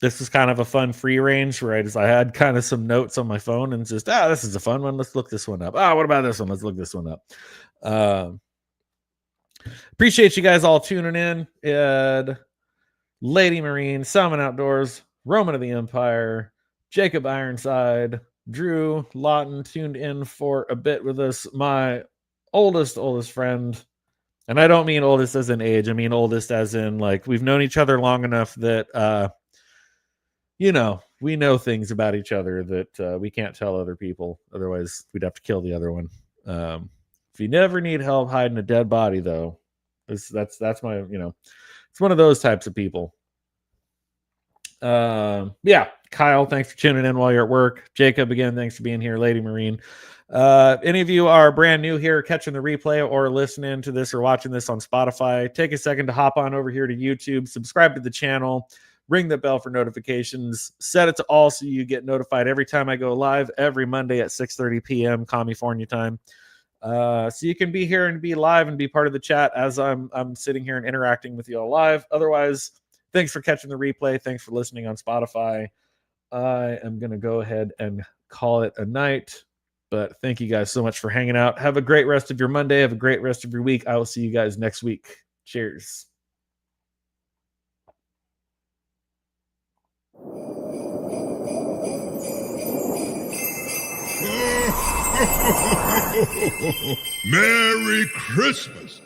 this is kind of a fun free range, right? I had kind of some notes on my phone and just, this is a fun one. Let's look this one up. What about this one? Let's look this one up. Appreciate you guys all tuning in. Ed, Lady Marine, Salmon Outdoors, Roman of the Empire, Jacob Ironside, Drew Lawton tuned in for a bit with us. My oldest friend. And I don't mean oldest as in age. I mean oldest as in, like, we've known each other long enough that, we know things about each other that we can't tell other people. Otherwise, we'd have to kill the other one. If you never need help hiding a dead body, though, that's my, it's one of those types of people. Yeah, Kyle, thanks for tuning in while you're at work. Jacob, again, thanks for being here. Lady Marine. Any of you are brand new here, catching the replay or listening to this or watching this on Spotify, take a second to hop on over here to YouTube, subscribe to the channel, ring the bell for notifications, set it to all so you get notified every time I go live every Monday at 6:30 p.m. California time. So you can be here and be live and be part of the chat as I'm sitting here and interacting with you all live. Otherwise, thanks for catching the replay. Thanks for listening on Spotify. I am going to go ahead and call it a night. But thank you guys so much for hanging out. Have a great rest of your Monday. Have a great rest of your week. I will see you guys next week. Cheers. Merry Christmas.